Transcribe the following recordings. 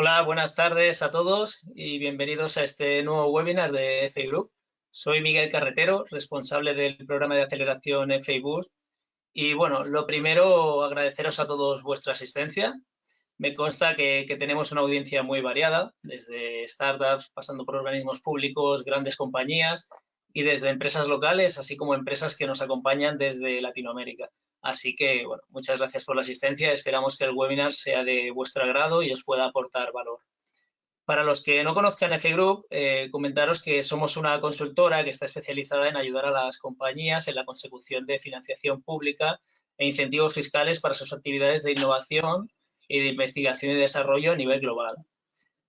Hola, buenas tardes a todos y bienvenidos a este nuevo webinar de FI Group. Soy Miguel Carretero, responsable del programa de aceleración FI Boost. Y bueno, lo primero, agradeceros a todos vuestra asistencia. Me consta que tenemos una audiencia muy variada, desde startups, pasando por organismos públicos, grandes compañías y desde empresas locales, así como empresas que nos acompañan desde Latinoamérica. Así que, bueno, muchas gracias por la asistencia. Esperamos que el webinar sea de vuestro agrado y os pueda aportar valor. Para los que no conozcan F Group, comentaros que somos una consultora que está especializada en ayudar a las compañías en la consecución de financiación pública e incentivos fiscales para sus actividades de innovación y de investigación y desarrollo a nivel global.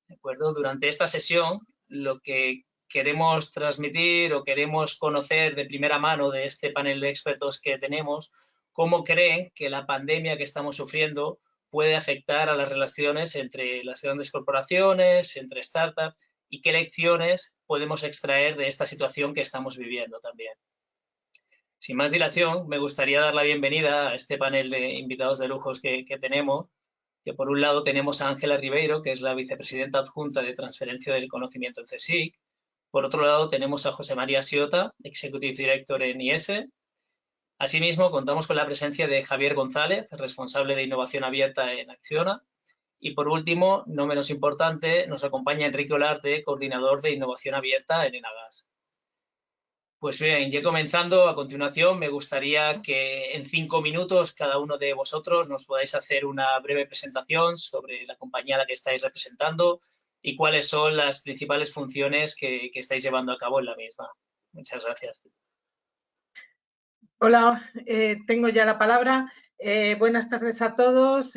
¿De acuerdo? Durante esta sesión, lo que queremos transmitir o queremos conocer de primera mano de este panel de expertos que tenemos, cómo creen que la pandemia que estamos sufriendo puede afectar a las relaciones entre las grandes corporaciones, entre startups, y qué lecciones podemos extraer de esta situación que estamos viviendo también. Sin más dilación, me gustaría dar la bienvenida a este panel de invitados de lujos que tenemos, que por un lado tenemos a Ángela Ribeiro, que es la vicepresidenta adjunta de transferencia del conocimiento en CSIC. Por otro lado tenemos a José María Siota, Executive Director en IESE. Asimismo, contamos con la presencia de Javier González, responsable de innovación abierta en Acciona. Y por último, no menos importante, nos acompaña Enrique Olarte, coordinador de innovación abierta en Enagas. Pues bien, ya comenzando, a continuación me gustaría que en 5 minutos cada uno de vosotros nos podáis hacer una breve presentación sobre la compañía a la que estáis representando y cuáles son las principales funciones que estáis llevando a cabo en la misma. Muchas gracias. Hola, tengo ya la palabra. Buenas tardes a todos.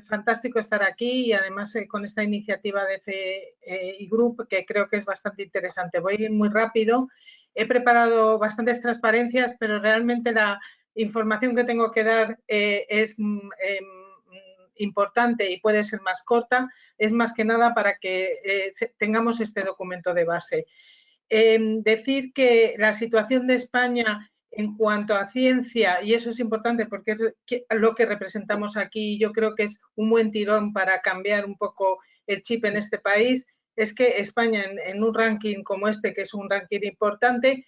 Fantástico estar aquí y además con esta iniciativa de FI Group que creo que es bastante interesante. Voy a ir muy rápido. He preparado bastantes transparencias, pero realmente la información que tengo que dar es importante y puede ser más corta. Es más que nada para que tengamos este documento de base. Decir que la situación de España en cuanto a ciencia, y eso es importante porque es lo que representamos aquí, yo creo que es un buen tirón para cambiar un poco el chip en este país, es que España en un ranking como este, que es un ranking importante,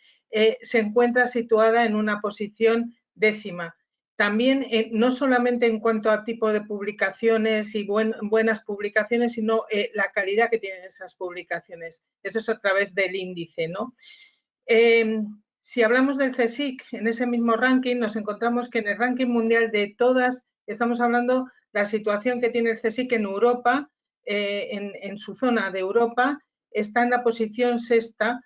se encuentra situada en una posición 10ª. También no solamente en cuanto a tipo de publicaciones y buenas publicaciones, sino la calidad que tienen esas publicaciones. Eso es a través del índice, ¿no? Si hablamos del CSIC, en ese mismo ranking nos encontramos que en el ranking mundial de todas, estamos hablando de la situación que tiene el CSIC en Europa, en su zona de Europa, está en la posición 6ª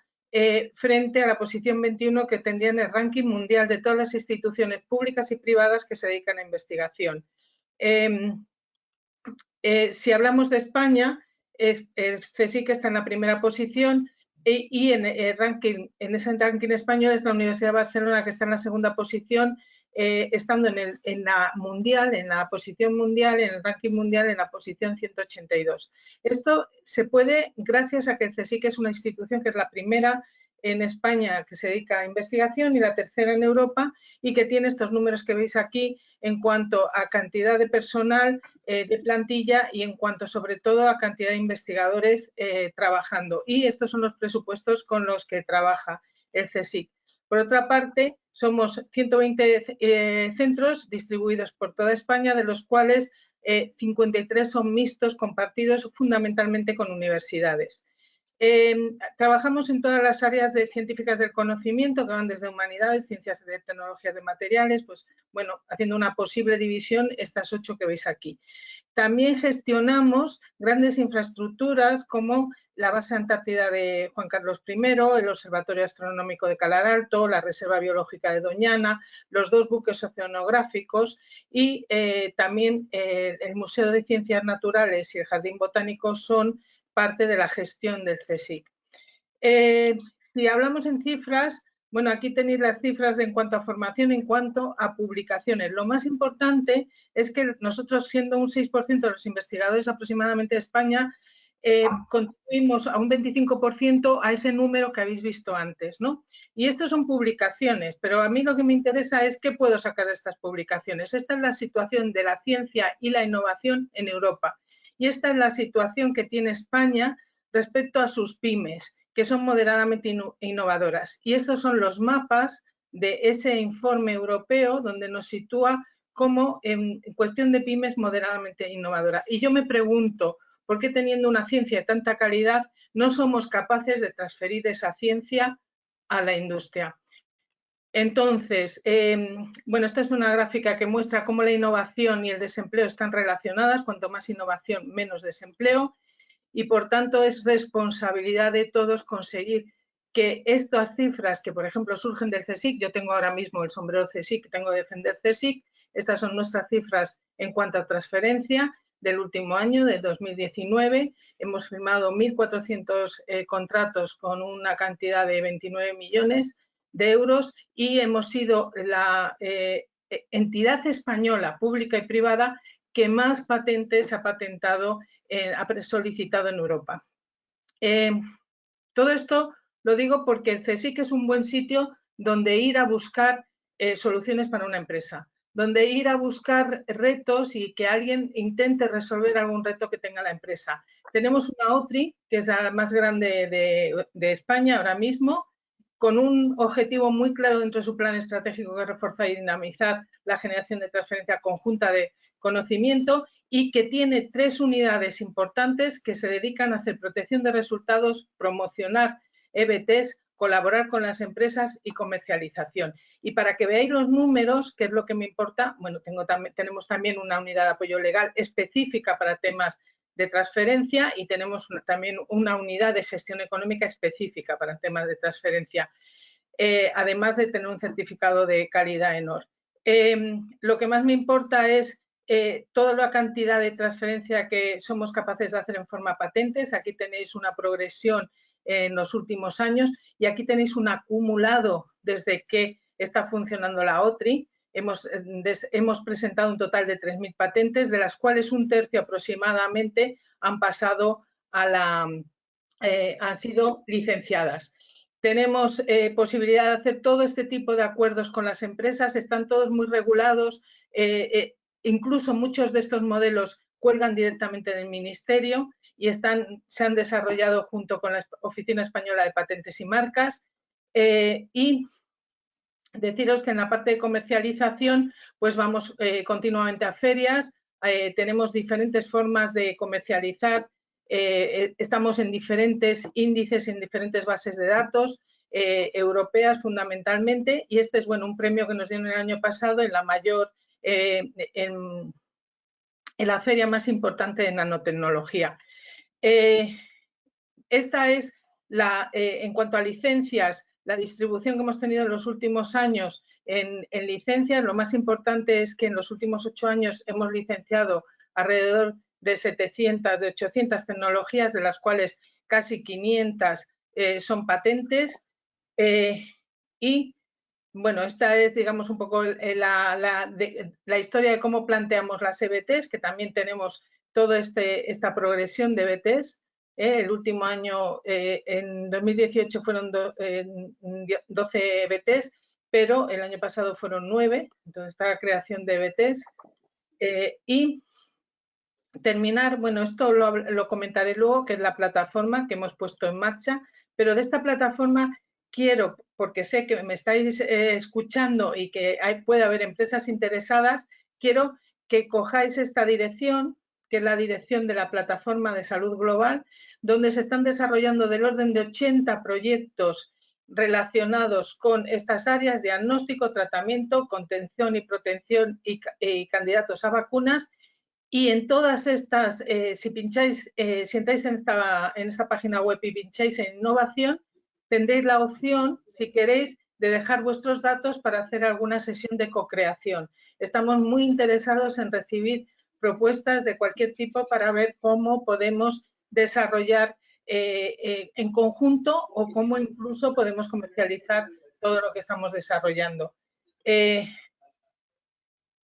frente a la posición 21 que tendría en el ranking mundial de todas las instituciones públicas y privadas que se dedican a investigación. Si hablamos de España, el CSIC está en la primera posición y en ese ranking español es la Universidad de Barcelona la que está en la segunda posición, estando en la mundial, en la posición mundial, en el ranking mundial, en la posición 182. Esto se puede gracias a que el CSIC es una institución que es la primera en España que se dedica a investigación y la tercera en Europa y que tiene estos números que veis aquí en cuanto a cantidad de personal, de plantilla y en cuanto sobre todo a cantidad de investigadores trabajando. Y estos son los presupuestos con los que trabaja el CSIC. Por otra parte, somos 120 centros distribuidos por toda España, de los cuales 53 son mixtos, compartidos fundamentalmente con universidades. Trabajamos en todas las áreas científicas del conocimiento, que van desde humanidades, ciencias de tecnologías de materiales, pues bueno, haciendo una posible división, estas 8 que veis aquí. También gestionamos grandes infraestructuras como la base antártida de Juan Carlos I, el Observatorio Astronómico de Calar Alto, la Reserva Biológica de Doñana, los 2 buques oceanográficos y también el Museo de Ciencias Naturales y el Jardín Botánico son parte de la gestión del CSIC. Si hablamos en cifras, bueno, aquí tenéis las cifras en cuanto a formación, en cuanto a publicaciones. Lo más importante es que nosotros, siendo un 6% de los investigadores aproximadamente de España, contribuimos a un 25% a ese número que habéis visto antes, ¿no? Y esto son publicaciones, pero a mí lo que me interesa es qué puedo sacar de estas publicaciones. Esta es la situación de la ciencia y la innovación en Europa. Y esta es la situación que tiene España respecto a sus pymes, que son moderadamente innovadoras. Y estos son los mapas de ese informe europeo donde nos sitúa como en cuestión de pymes moderadamente innovadora. Y yo me pregunto, ¿por qué teniendo una ciencia de tanta calidad no somos capaces de transferir esa ciencia a la industria? Entonces, bueno, esta es una gráfica que muestra cómo la innovación y el desempleo están relacionadas. Cuanto más innovación, menos desempleo. Y, por tanto, es responsabilidad de todos conseguir que estas cifras que, por ejemplo, surgen del CSIC, yo tengo ahora mismo el sombrero CSIC, tengo que defender CSIC, estas son nuestras cifras en cuanto a transferencia del último año, de 2019. Hemos firmado 1.400 contratos con una cantidad de 29 millones de euros y hemos sido la entidad española, pública y privada, que más patentes ha patentado, ha solicitado en Europa. Todo esto lo digo porque el CSIC es un buen sitio donde ir a buscar soluciones para una empresa, donde ir a buscar retos y que alguien intente resolver algún reto que tenga la empresa. Tenemos una OTRI, que es la más grande de España ahora mismo, con un objetivo muy claro dentro de su plan estratégico, que es reforzar y dinamizar la generación de transferencia conjunta de conocimiento, y que tiene 3 unidades importantes que se dedican a hacer protección de resultados, promocionar EBTs, colaborar con las empresas y comercialización. Y para que veáis los números, que es lo que me importa, bueno, tenemos también una unidad de apoyo legal específica para temas de transferencia y tenemos también una unidad de gestión económica específica para temas de transferencia, además de tener un certificado de calidad ENOR. Lo que más me importa es toda la cantidad de transferencia que somos capaces de hacer en forma patentes. Aquí tenéis una progresión en los últimos años y aquí tenéis un acumulado desde que está funcionando la OTRI. Hemos presentado un total de 3.000 patentes, de las cuales un tercio aproximadamente han pasado han sido licenciadas. Tenemos posibilidad de hacer todo este tipo de acuerdos con las empresas, están todos muy regulados, incluso muchos de estos modelos cuelgan directamente del Ministerio y se han desarrollado junto con la Oficina Española de Patentes y Marcas. Y deciros que en la parte de comercialización, pues vamos continuamente a ferias, tenemos diferentes formas de comercializar, estamos en diferentes índices, en diferentes bases de datos, europeas fundamentalmente, y este es, bueno, un premio que nos dieron el año pasado en la mayor, en la feria más importante de nanotecnología. Esta es en cuanto a licencias, la distribución que hemos tenido en los últimos años en licencias. Lo más importante es que en los últimos 8 años hemos licenciado alrededor de 700, de 800 tecnologías, de las cuales casi 500 son patentes. Y bueno, esta es, digamos, un poco la historia de cómo planteamos las EBTs, que también tenemos toda esta progresión de EBTs. El último año, en 2018, fueron 12 EBTs, pero el año pasado fueron 9, entonces está la creación de EBTs. Y terminar, bueno, esto lo comentaré luego, que es la plataforma que hemos puesto en marcha, pero de esta plataforma quiero, porque sé que me estáis escuchando y que puede haber empresas interesadas, quiero que cojáis esta dirección, que es la dirección de la plataforma de salud global, donde se están desarrollando del orden de 80 proyectos relacionados con estas áreas: diagnóstico, tratamiento, contención y protección y candidatos a vacunas. Y en todas estas, si pincháis, si entráis en esta página web y pincháis en innovación, tendréis la opción, si queréis, de dejar vuestros datos para hacer alguna sesión de co-creación. Estamos muy interesados en recibir propuestas de cualquier tipo para ver cómo podemos desarrollar en conjunto o cómo incluso podemos comercializar todo lo que estamos desarrollando.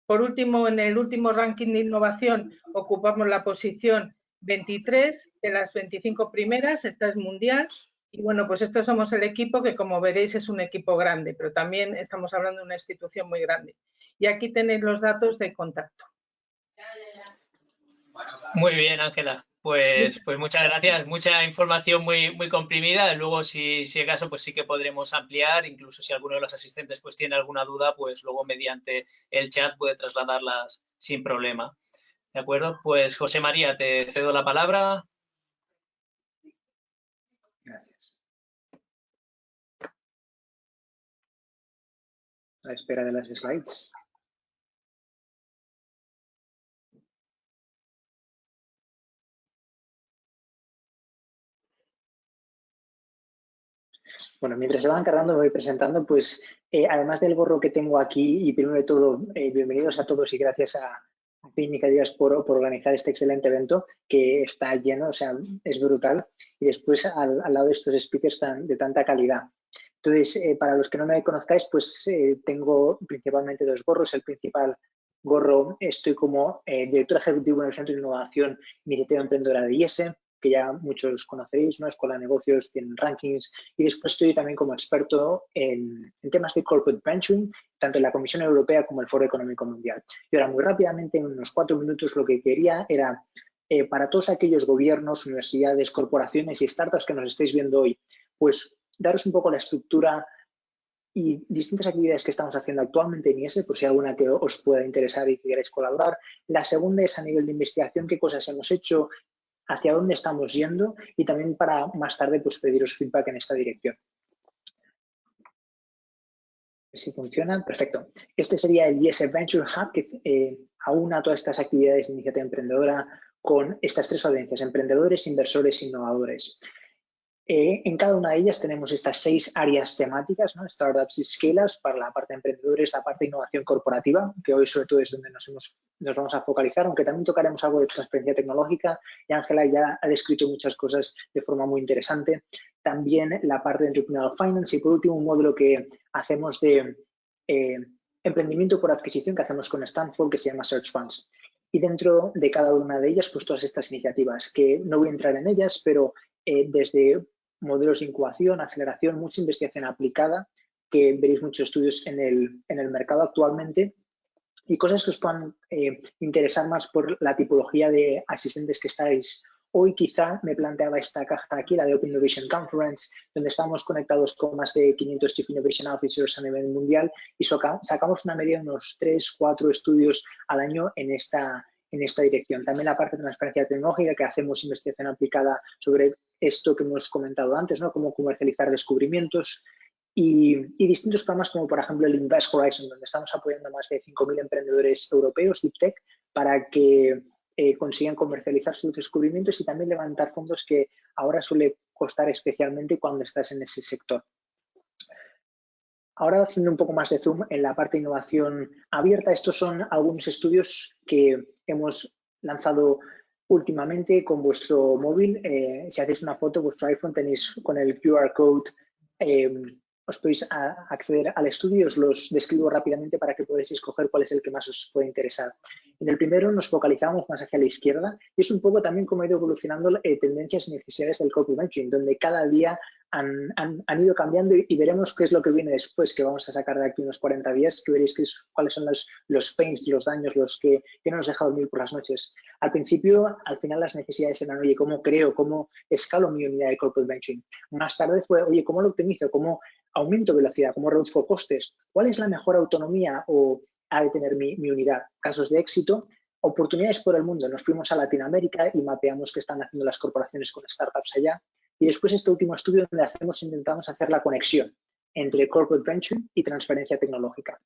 Por último, en el último ranking de innovación ocupamos la posición 23 de las 25 primeras, esta es mundial. Y bueno, pues estos somos el equipo que, como veréis, es un equipo grande, pero también estamos hablando de una institución muy grande. Y aquí tenéis los datos de contacto. Muy bien, Ángela. Pues muchas gracias. Mucha información muy comprimida. Luego, si acaso, pues sí que podremos ampliar. Incluso si alguno de los asistentes pues tiene alguna duda, pues luego mediante el chat puede trasladarlas sin problema. ¿De acuerdo? Pues José María, te cedo la palabra. Gracias. A la espera de las slides. Bueno, mientras se van cargando, me voy presentando, pues además del gorro que tengo aquí, y primero de todo, bienvenidos a todos y gracias a Clínica Díaz por organizar este excelente evento que está lleno, o sea, es brutal. Y después al lado de estos speakers de tanta calidad. Entonces, para los que no me conozcáis, pues tengo principalmente dos gorros. El principal gorro, estoy como director ejecutivo en el Centro de Innovación Iniciativa Emprendedora de IESE, que ya muchos conoceréis, ¿no? Escuela de Negocios, tienen rankings, y después estoy también como experto en temas de corporate venturing, tanto en la Comisión Europea como el Foro Económico Mundial. Y ahora, muy rápidamente, en unos 4 minutos, lo que quería era, para todos aquellos gobiernos, universidades, corporaciones y startups que nos estáis viendo hoy, pues daros un poco la estructura y distintas actividades que estamos haciendo actualmente en IESE, por si hay alguna que os pueda interesar y que queráis colaborar. La segunda es a nivel de investigación, qué cosas hemos hecho, hacia dónde estamos yendo y también para más tarde pues pediros feedback en esta dirección. Si funciona, perfecto. Este sería el IESE Venture Hub que aúna todas estas actividades de iniciativa emprendedora con estas 3 audiencias, emprendedores, inversores e innovadores. En cada una de ellas tenemos estas 6 áreas temáticas, ¿no? Startups y Scale-ups para la parte de emprendedores, la parte de innovación corporativa, que hoy sobre todo es donde nos vamos a focalizar, aunque también tocaremos algo de transferencia tecnológica, y Ángela ya ha descrito muchas cosas de forma muy interesante. También la parte de Entrepreneurial Finance y por último un módulo que hacemos de emprendimiento por adquisición que hacemos con Stanford que se llama Search Funds. Y dentro de cada una de ellas, pues todas estas iniciativas, que no voy a entrar en ellas, pero desde modelos de incubación, aceleración, mucha investigación aplicada, que veréis muchos estudios en el mercado actualmente y cosas que os puedan interesar más por la tipología de asistentes que estáis. Hoy quizá me planteaba esta caja aquí, la de Open Innovation Conference, donde estamos conectados con más de 500 Chief Innovation Officers a nivel mundial y sacamos una media de unos 3, 4 estudios al año en esta dirección. También la parte de transferencia tecnológica, que hacemos investigación aplicada sobre esto que hemos comentado antes, ¿no? Cómo comercializar descubrimientos y distintos programas como, por ejemplo, el Invest Horizon, donde estamos apoyando a más de 5.000 emprendedores europeos, Deep Tech, para que consigan comercializar sus descubrimientos y también levantar fondos que ahora suele costar especialmente cuando estás en ese sector. Ahora haciendo un poco más de zoom en la parte de innovación abierta, estos son algunos estudios que hemos lanzado últimamente con vuestro móvil. Si hacéis una foto, vuestro iPhone tenéis con el QR code, os podéis acceder al estudio y os los describo rápidamente para que podáis escoger cuál es el que más os puede interesar. En el primero nos focalizamos más hacia la izquierda y es un poco también cómo ha ido evolucionando tendencias y necesidades del corporate venturing, donde cada día han ido cambiando y veremos qué es lo que viene después, que vamos a sacar de aquí unos 40 días, que veréis cuáles son los pains, los daños, los que no nos deja dormir por las noches. Al principio, al final las necesidades eran, oye, ¿cómo creo? ¿Cómo escalo mi unidad de corporate venturing? Más tarde fue, oye, ¿cómo lo optimizo? ¿Cómo aumento velocidad? ¿Cómo reduzco costes? ¿Cuál es la mejor autonomía o ha de tener mi unidad? Casos de éxito. Oportunidades por el mundo. Nos fuimos a Latinoamérica y mapeamos qué están haciendo las corporaciones con startups allá. Y después este último estudio donde intentamos hacer la conexión entre corporate venture y transferencia tecnológica.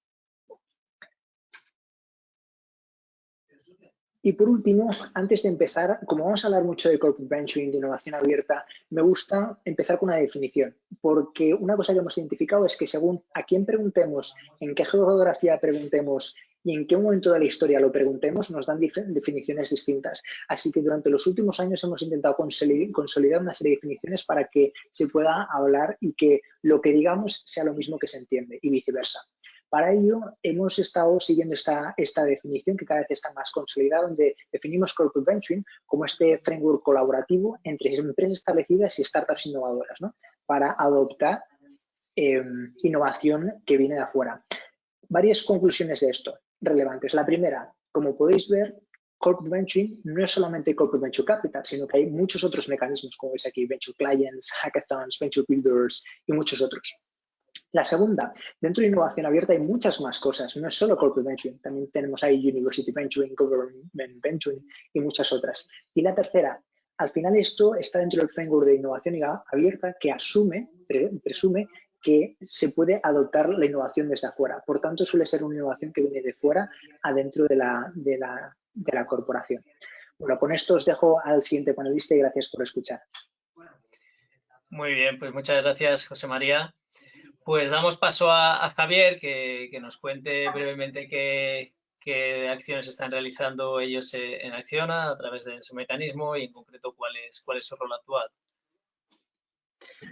Y por último, antes de empezar, como vamos a hablar mucho de corporate venturing, de innovación abierta, me gusta empezar con una definición, porque una cosa que hemos identificado es que según a quién preguntemos, en qué geografía preguntemos y en qué momento de la historia lo preguntemos, nos dan definiciones distintas. Así que durante los últimos años hemos intentado consolidar una serie de definiciones para que se pueda hablar y que lo que digamos sea lo mismo que se entiende y viceversa. Para ello, hemos estado siguiendo esta definición que cada vez está más consolidada, donde definimos corporate venturing como este framework colaborativo entre empresas establecidas y startups innovadoras, ¿no? Para adoptar innovación que viene de afuera. Varias conclusiones de esto relevantes. La primera, como podéis ver, Corporate Venturing no es solamente Corporate Venture Capital, sino que hay muchos otros mecanismos, como veis aquí, Venture Clients, Hackathons, Venture Builders y muchos otros. La segunda, dentro de innovación abierta hay muchas más cosas, no es solo Corporate Venturing, también tenemos ahí University Venturing, Government Venturing y muchas otras. Y la tercera, al final esto está dentro del framework de innovación abierta que presume que se puede adoptar la innovación desde afuera. Por tanto, suele ser una innovación que viene de fuera adentro de la corporación. Bueno, con esto os dejo al siguiente panelista y gracias por escuchar. Muy bien, pues muchas gracias, José María. Pues damos paso a Javier, que nos cuente brevemente qué acciones están realizando ellos en Acciona a través de su mecanismo y en concreto cuál es su rol actual.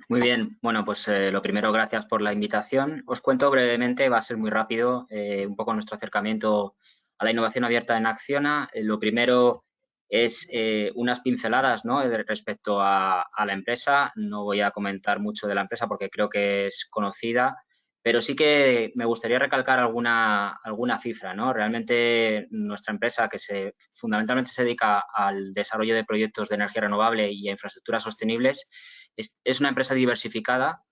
Muy bien, bueno, pues lo primero, gracias por la invitación. Os cuento brevemente, va a ser muy rápido, un poco nuestro acercamiento a la innovación abierta en Acciona. Lo primero es unas pinceladas, ¿no?, respecto a la empresa. No voy a comentar mucho de la empresa porque creo que es conocida, pero sí que me gustaría recalcar alguna cifra, ¿no? Realmente nuestra empresa, que fundamentalmente se dedica al desarrollo de proyectos de energía renovable y a infraestructuras sostenibles, es una empresa diversificada,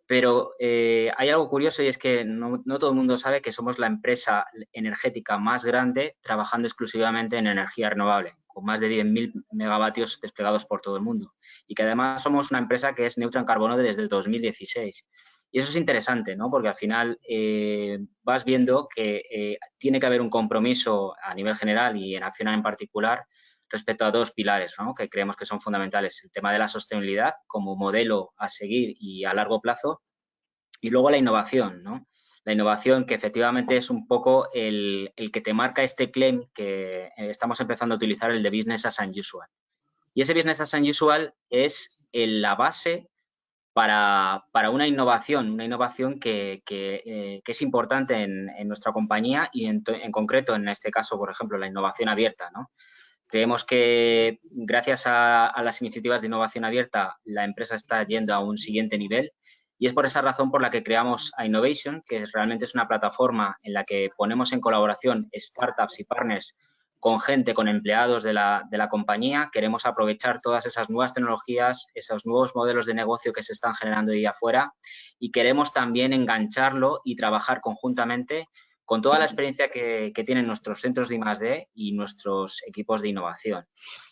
pero hay algo curioso y es que no todo el mundo sabe que somos la empresa energética más grande trabajando exclusivamente en energía renovable, con más de 10.000 megavatios desplegados por todo el mundo. Y que además somos una empresa que es neutra en carbono desde el 2016. Y eso es interesante, ¿no? Porque al final vas viendo que tiene que haber un compromiso a nivel general y en Acciona en particular respecto a dos pilares, ¿no?, que creemos que son fundamentales. El tema de la sostenibilidad como modelo a seguir y a largo plazo, y luego la innovación, ¿no? La innovación que efectivamente es un poco el que te marca este claim que estamos empezando a utilizar, el de Business as unusual. Y ese Business as unusual es la base para una innovación que es importante en nuestra compañía y en concreto, en este caso, por ejemplo, la innovación abierta, ¿no? Creemos que gracias a las iniciativas de innovación abierta la empresa está yendo a un siguiente nivel y es por esa razón por la que creamos iNovation, que realmente es una plataforma en la que ponemos en colaboración startups y partners con gente, con empleados de la compañía. Queremos aprovechar todas esas nuevas tecnologías, esos nuevos modelos de negocio que se están generando ahí afuera y queremos también engancharlo y trabajar conjuntamente con toda la experiencia que tienen nuestros centros de I+D y nuestros equipos de innovación,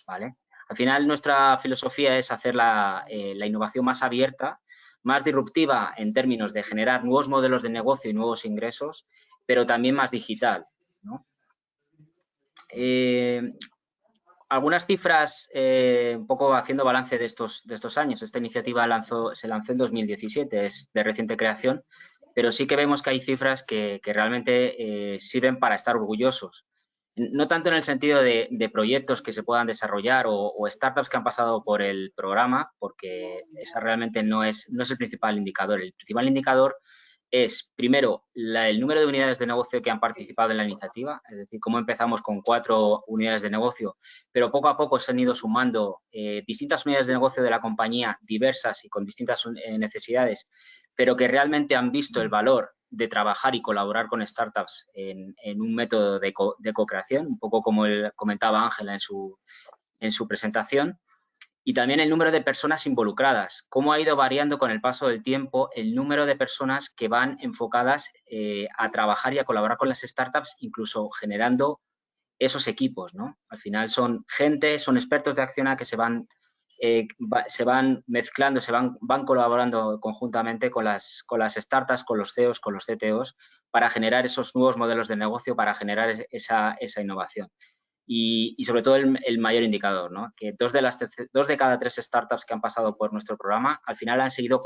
¿vale? Al final, nuestra filosofía es hacer la innovación más abierta, más disruptiva en términos de generar nuevos modelos de negocio y nuevos ingresos, pero también más digital, ¿no? Algunas cifras, un poco haciendo balance de estos años. Esta iniciativa se lanzó en 2017, es de reciente creación, pero sí que vemos que hay cifras que realmente sirven para estar orgullosos. No tanto en el sentido de proyectos que se puedan desarrollar o startups que han pasado por el programa, porque esa realmente no es el principal indicador. El principal indicador es, primero, el número de unidades de negocio que han participado en la iniciativa, es decir, cómo empezamos con 4 unidades de negocio, pero poco a poco se han ido sumando distintas unidades de negocio de la compañía, diversas y con distintas necesidades, pero que realmente han visto el valor de trabajar y colaborar con startups en un método de co-creación, un poco como comentaba Ángela en su presentación. Y también el número de personas involucradas, cómo ha ido variando con el paso del tiempo el número de personas que van enfocadas a trabajar y a colaborar con las startups, incluso generando esos equipos, ¿no? Al final son expertos de Acciona que se van mezclando, van colaborando conjuntamente con las startups, con los CEOs, con los CTOs, para generar esos nuevos modelos de negocio, para generar esa innovación. Y sobre todo el mayor indicador, ¿no? Que 2 de cada 3 startups que han pasado por nuestro programa al final han seguido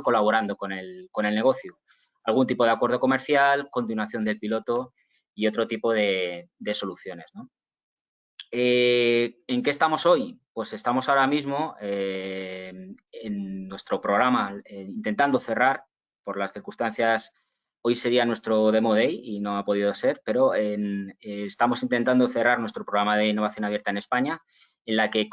colaborando con el negocio. Algún tipo de acuerdo comercial, continuación del piloto y otro tipo de soluciones, ¿no? ¿En qué estamos hoy? Pues estamos ahora mismo en nuestro programa intentando cerrar por las circunstancias. Hoy sería nuestro Demo Day y no ha podido ser, pero estamos intentando cerrar nuestro programa de innovación abierta en España, en la que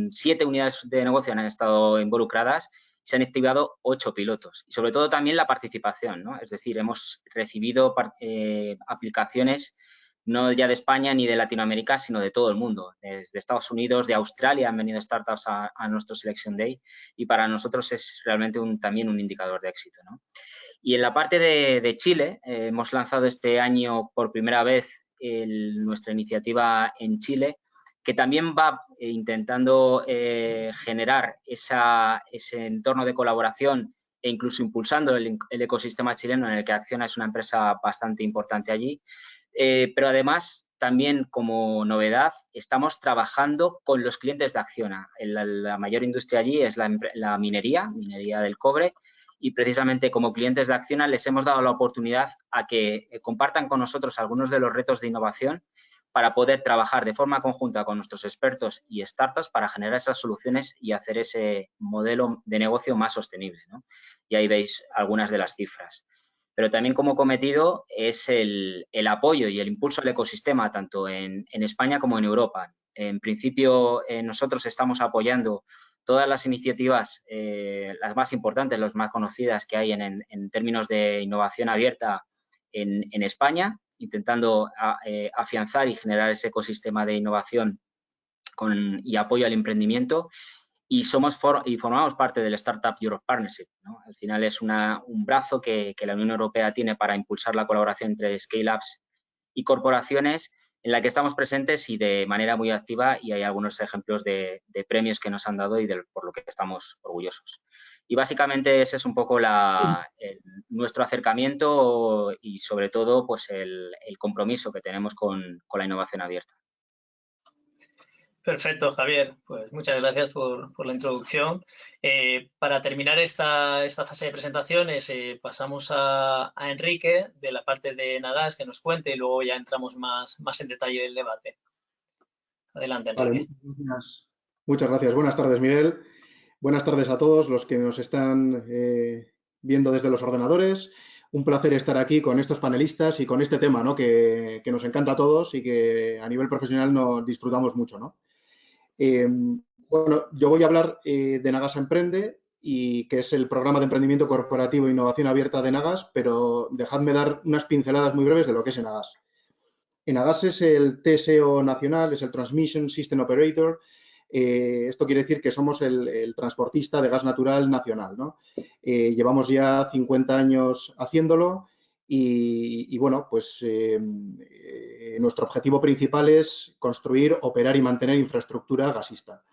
7 unidades de negocio han estado involucradas, se han activado 8 pilotos y sobre todo también la participación, ¿no? Es decir, hemos recibido aplicaciones no ya de España ni de Latinoamérica, sino de todo el mundo. Desde Estados Unidos, de Australia han venido startups a nuestro Selection Day y para nosotros es realmente también un indicador de éxito, ¿no? Y en la parte de Chile, hemos lanzado este año por primera vez nuestra iniciativa en Chile, que también va intentando generar ese entorno de colaboración e incluso impulsando el ecosistema chileno, en el que Acciona es una empresa bastante importante allí. Pero además, también como novedad, estamos trabajando con los clientes de Acciona. La mayor industria allí es la minería del cobre, y precisamente como clientes de Acciona les hemos dado la oportunidad a que compartan con nosotros algunos de los retos de innovación para poder trabajar de forma conjunta con nuestros expertos y startups para generar esas soluciones y hacer ese modelo de negocio más sostenible, ¿no? Y ahí veis algunas de las cifras. Pero también como cometido es el apoyo y el impulso al ecosistema, tanto en España como en Europa. En principio, nosotros estamos apoyando todas las iniciativas, las más importantes, las más conocidas que hay en términos de innovación abierta en España, intentando afianzar y generar ese ecosistema de innovación y apoyo al emprendimiento. Y formamos parte del Startup Europe Partnership, ¿no? Al final es un brazo que la Unión Europea tiene para impulsar la colaboración entre scale-ups y corporaciones, en la que estamos presentes y de manera muy activa, y hay algunos ejemplos de premios que nos han dado y por lo que estamos orgullosos. Y básicamente ese es un poco nuestro acercamiento y sobre todo pues el compromiso que tenemos con la innovación abierta. Perfecto, Javier. Pues muchas gracias por la introducción. Para terminar esta fase de presentaciones, pasamos a Enrique de la parte de Nagas, que nos cuente, y luego ya entramos más en detalle del debate. Adelante, Enrique. Vale, muchas gracias. Buenas tardes, Miguel. Buenas tardes a todos los que nos están viendo desde los ordenadores. Un placer estar aquí con estos panelistas y con este tema, ¿no?, que nos encanta a todos y que a nivel profesional nos disfrutamos mucho, ¿no? Bueno, yo voy a hablar de Nagas Emprende, y que es el programa de emprendimiento corporativo e innovación abierta de Nagas, pero dejadme dar unas pinceladas muy breves de lo que es Enagas. Enagas es el TSO nacional, es el Transmission System Operator. Esto quiere decir que somos el transportista de gas natural nacional, ¿no? Llevamos ya 50 años haciéndolo y bueno, pues nuestro objetivo principal es construir, operar y mantener infraestructura gasista.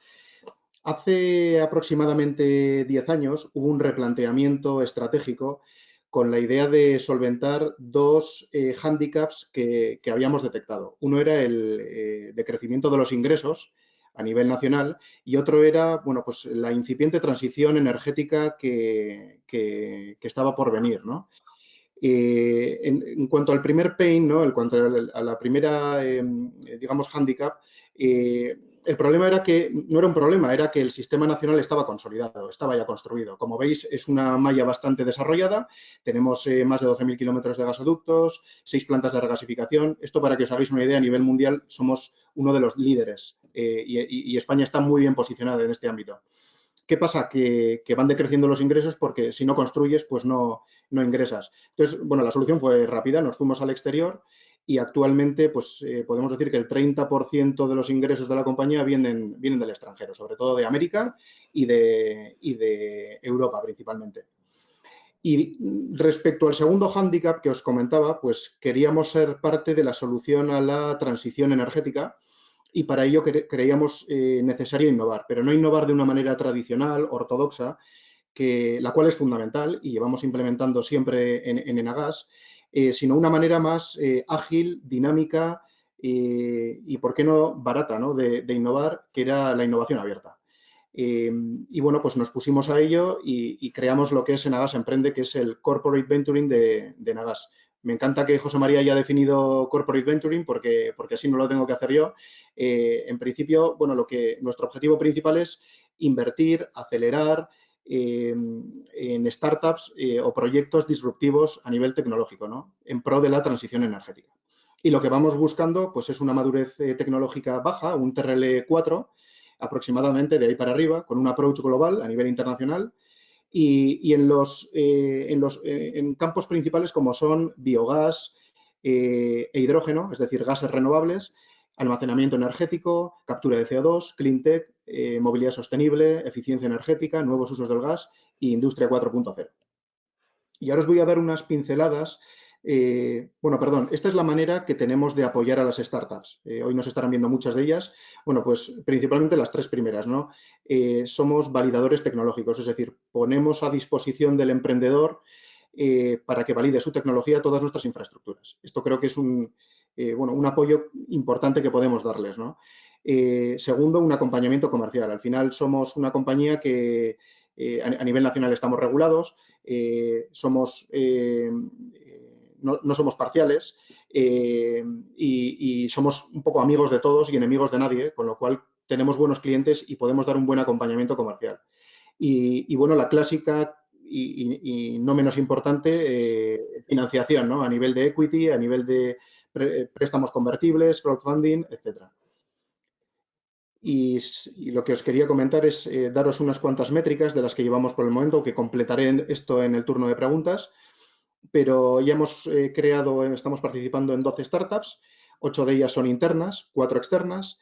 Hace aproximadamente 10 años hubo un replanteamiento estratégico con la idea de solventar dos hándicaps que habíamos detectado. Uno era el decrecimiento de los ingresos a nivel nacional y otro era, bueno, pues la incipiente transición energética que estaba por venir, ¿no? En cuanto al primer pain, ¿no?, en cuanto a la primera, digamos, hándicap, el problema era que no era un problema, era que el sistema nacional estaba consolidado, estaba ya construido. Como veis, es una malla bastante desarrollada. Tenemos más de 12.000 kilómetros de gasoductos, 6 plantas de regasificación. Esto, para que os hagáis una idea, a nivel mundial somos uno de los líderes y España está muy bien posicionada en este ámbito. ¿Qué pasa? Que van decreciendo los ingresos porque si no construyes, pues no ingresas. Entonces, bueno, la solución fue rápida, nos fuimos al exterior y actualmente pues podemos decir que el 30% de los ingresos de la compañía vienen del extranjero, sobre todo de América y de Europa principalmente. Y respecto al segundo hándicap que os comentaba, pues queríamos ser parte de la solución a la transición energética y para ello creíamos necesario innovar, pero no innovar de una manera tradicional, ortodoxa, la cual es fundamental y llevamos implementando siempre en Enagas, sino una manera más ágil, dinámica y, ¿por qué no, barata, ¿no?, de innovar, que era la innovación abierta. Y bueno, pues nos pusimos a ello y creamos lo que es Enagas Emprende, que es el Corporate Venturing de Enagas. Me encanta que José María haya definido Corporate Venturing porque así no lo tengo que hacer yo. En principio, bueno, nuestro objetivo principal es invertir, acelerar en startups o proyectos disruptivos a nivel tecnológico, ¿no?, en pro de la transición energética. Y lo que vamos buscando pues es una madurez tecnológica baja, un TRL 4 aproximadamente, de ahí para arriba, con un approach global a nivel internacional y en campos principales como son biogás, e hidrógeno, es decir, gases renovables, almacenamiento energético, captura de CO2, clean tech, movilidad sostenible, eficiencia energética, nuevos usos del gas e industria 4.0. Y ahora os voy a dar unas pinceladas. Esta es la manera que tenemos de apoyar a las startups. Hoy nos estarán viendo muchas de ellas. Bueno, pues principalmente las tres primeras, ¿no? Somos validadores tecnológicos, es decir, ponemos a disposición del emprendedor para que valide su tecnología todas nuestras infraestructuras. Esto creo que es un apoyo importante que podemos darles, ¿no? Segundo, un acompañamiento comercial. Al final somos una compañía que a nivel nacional estamos regulados, no somos parciales y somos un poco amigos de todos y enemigos de nadie, con lo cual tenemos buenos clientes y podemos dar un buen acompañamiento comercial. Y bueno, la clásica y no menos importante, financiación, ¿no? A nivel de equity, a nivel de préstamos convertibles, crowdfunding, etcétera. Y lo que os quería comentar es daros unas cuantas métricas de las que llevamos por el momento, que completaré esto en el turno de preguntas, pero ya hemos estamos participando en 12 startups, 8 de ellas son internas, 4 externas,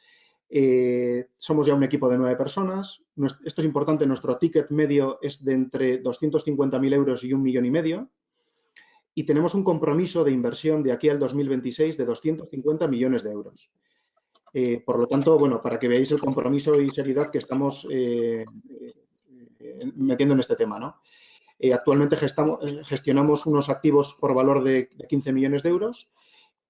somos ya un equipo de 9 personas, esto es importante, nuestro ticket medio es de entre 250.000 euros y 1,5 millones, y tenemos un compromiso de inversión de aquí al 2026 de 250 millones de euros. Por lo tanto, bueno, para que veáis el compromiso y seriedad que estamos metiendo en este tema, ¿no? Actualmente gestionamos unos activos por valor de 15 millones de euros.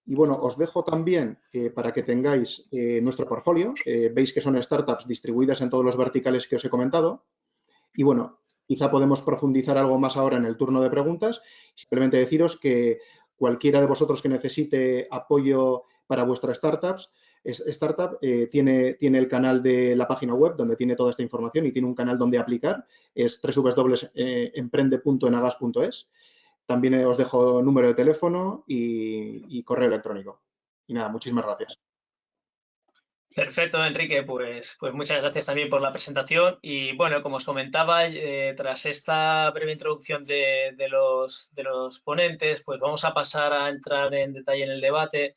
Y bueno, os dejo también para que tengáis nuestro portfolio. Veis que son startups distribuidas en todos los verticales que os he comentado. Y bueno, quizá podemos profundizar algo más ahora en el turno de preguntas. Simplemente deciros que cualquiera de vosotros que necesite apoyo para vuestra startup tiene el canal de la página web donde tiene toda esta información y tiene un canal donde aplicar. Es www.emprende.enagas.es. También os dejo número de teléfono y correo electrónico. Y nada, muchísimas gracias. Perfecto, Enrique, pues muchas gracias también por la presentación. Y bueno, como os comentaba, tras esta breve introducción de los ponentes, pues vamos a pasar a entrar en detalle en el debate,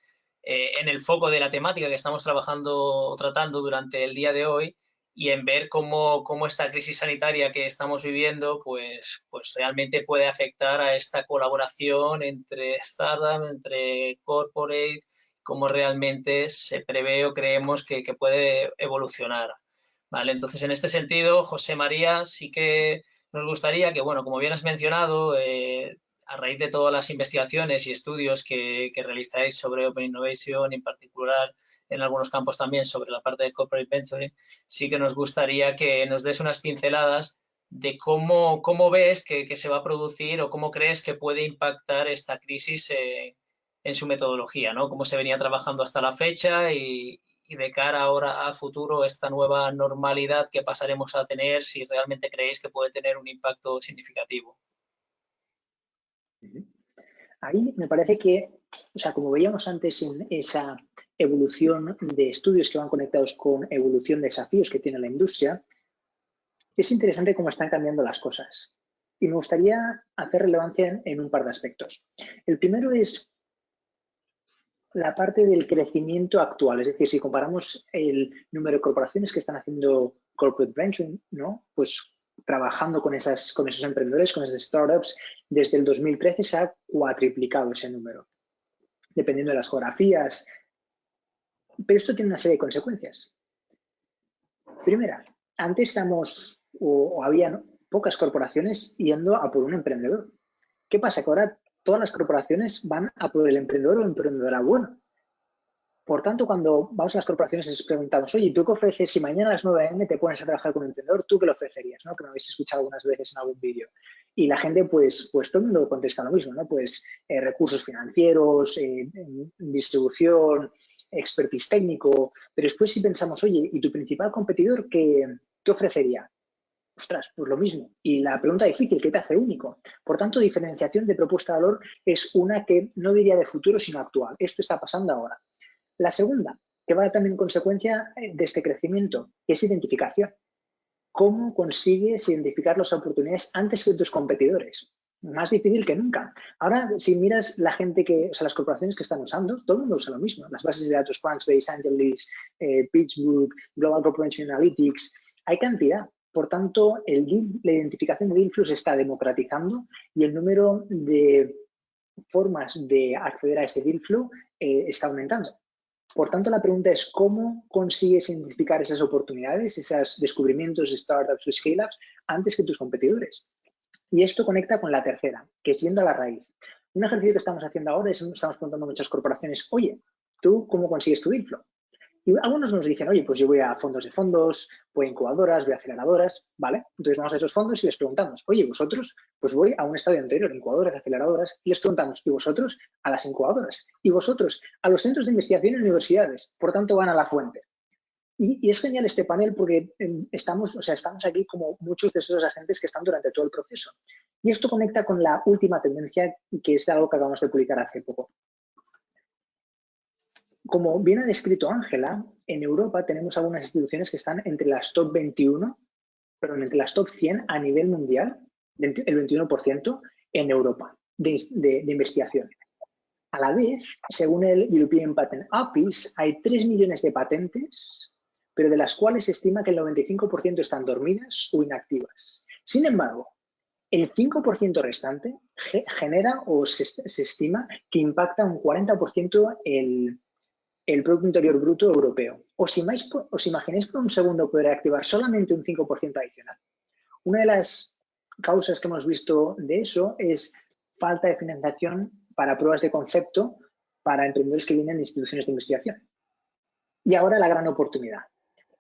en el foco de la temática que estamos tratando durante el día de hoy y en ver cómo esta crisis sanitaria que estamos viviendo pues realmente puede afectar a esta colaboración entre startups, entre corporate, cómo realmente se prevé o creemos que puede evolucionar. ¿Vale? Entonces, en este sentido, José María, sí que nos gustaría que, bueno, como bien has mencionado, a raíz de todas las investigaciones y estudios que realizáis sobre Open Innovation, en particular en algunos campos también sobre la parte de Corporate Venture, sí que nos gustaría que nos des unas pinceladas de cómo ves que se va a producir o cómo crees que puede impactar esta crisis en su metodología, ¿no? Cómo se venía trabajando hasta la fecha y de cara ahora a futuro esta nueva normalidad que pasaremos a tener, si realmente creéis que puede tener un impacto significativo. Ahí me parece que, o sea, como veíamos antes en esa evolución de estudios que van conectados con evolución de desafíos que tiene la industria, es interesante cómo están cambiando las cosas. Y me gustaría hacer relevancia en un par de aspectos. El primero es la parte del crecimiento actual, es decir, si comparamos el número de corporaciones que están haciendo corporate venture, ¿no? Pues trabajando con esos emprendedores, con esas startups, desde el 2013 se ha cuatriplicado ese número, dependiendo de las geografías. Pero esto tiene una serie de consecuencias. Primera, antes éramos o había pocas corporaciones yendo a por un emprendedor. ¿Qué pasa? Que ahora todas las corporaciones van a por el emprendedor o emprendedora bueno. Por tanto, cuando vamos a las corporaciones les preguntamos, oye, ¿tú qué ofreces? Si mañana a las 9 a.m. te pones a trabajar con un emprendedor, ¿tú qué le ofrecerías? ¿No? Que me habéis escuchado algunas veces en algún vídeo. Y la gente, pues todo el mundo contesta lo mismo, ¿no? Pues recursos financieros, distribución, expertise técnico. Pero después si pensamos, oye, ¿y tu principal competidor qué ofrecería? Ostras, pues lo mismo. Y la pregunta difícil, ¿qué te hace único? Por tanto, diferenciación de propuesta de valor es una que no diría de futuro, sino actual. Esto está pasando ahora. La segunda, que va también en consecuencia de este crecimiento, es identificación. ¿Cómo consigues identificar las oportunidades antes que tus competidores? más difícil que nunca. Ahora, si miras la gente las corporaciones que están usando, todo el mundo usa lo mismo. Las bases de datos Crunchbase, AngelList, PitchBook, Global Corporation Analytics, hay cantidad. Por tanto, la identificación de deal flow se está democratizando y el número de formas de acceder a ese deal flow está aumentando. Por tanto, la pregunta es cómo consigues identificar esas oportunidades, esos descubrimientos de startups o scale-ups antes que tus competidores. Y esto conecta con la tercera, que es yendo a la raíz. Un ejercicio que estamos haciendo ahora es estamos preguntando a muchas corporaciones, oye, ¿tú cómo consigues tu deal flow? Y algunos nos dicen, oye, pues yo voy a fondos de fondos, voy a incubadoras, voy a aceleradoras, ¿vale? Entonces vamos a esos fondos y les preguntamos, oye, ¿vosotros? Pues voy a un estadio anterior, incubadoras, aceleradoras, y les preguntamos, ¿y vosotros? A las incubadoras. ¿Y vosotros? A los centros de investigación en universidades. Por tanto, van a la fuente. Y es genial este panel porque estamos aquí como muchos de esos agentes que están durante todo el proceso. Y esto conecta con la última tendencia, que es algo que acabamos de publicar hace poco. Como bien ha descrito Ángela, en Europa tenemos algunas instituciones que están entre las top 21, perdón, entre las top 100 a nivel mundial, el 21% en Europa de investigación. A la vez, según el European Patent Office, hay 3 millones de patentes, pero de las cuales se estima que el 95% están dormidas o inactivas. Sin embargo, el 5% restante genera o se estima que impacta un 40% el Producto Interior Bruto europeo. ¿Os imagináis por un segundo poder activar solamente un 5% adicional? Una de las causas que hemos visto de eso es falta de financiación para pruebas de concepto para emprendedores que vienen de instituciones de investigación. Y ahora la gran oportunidad.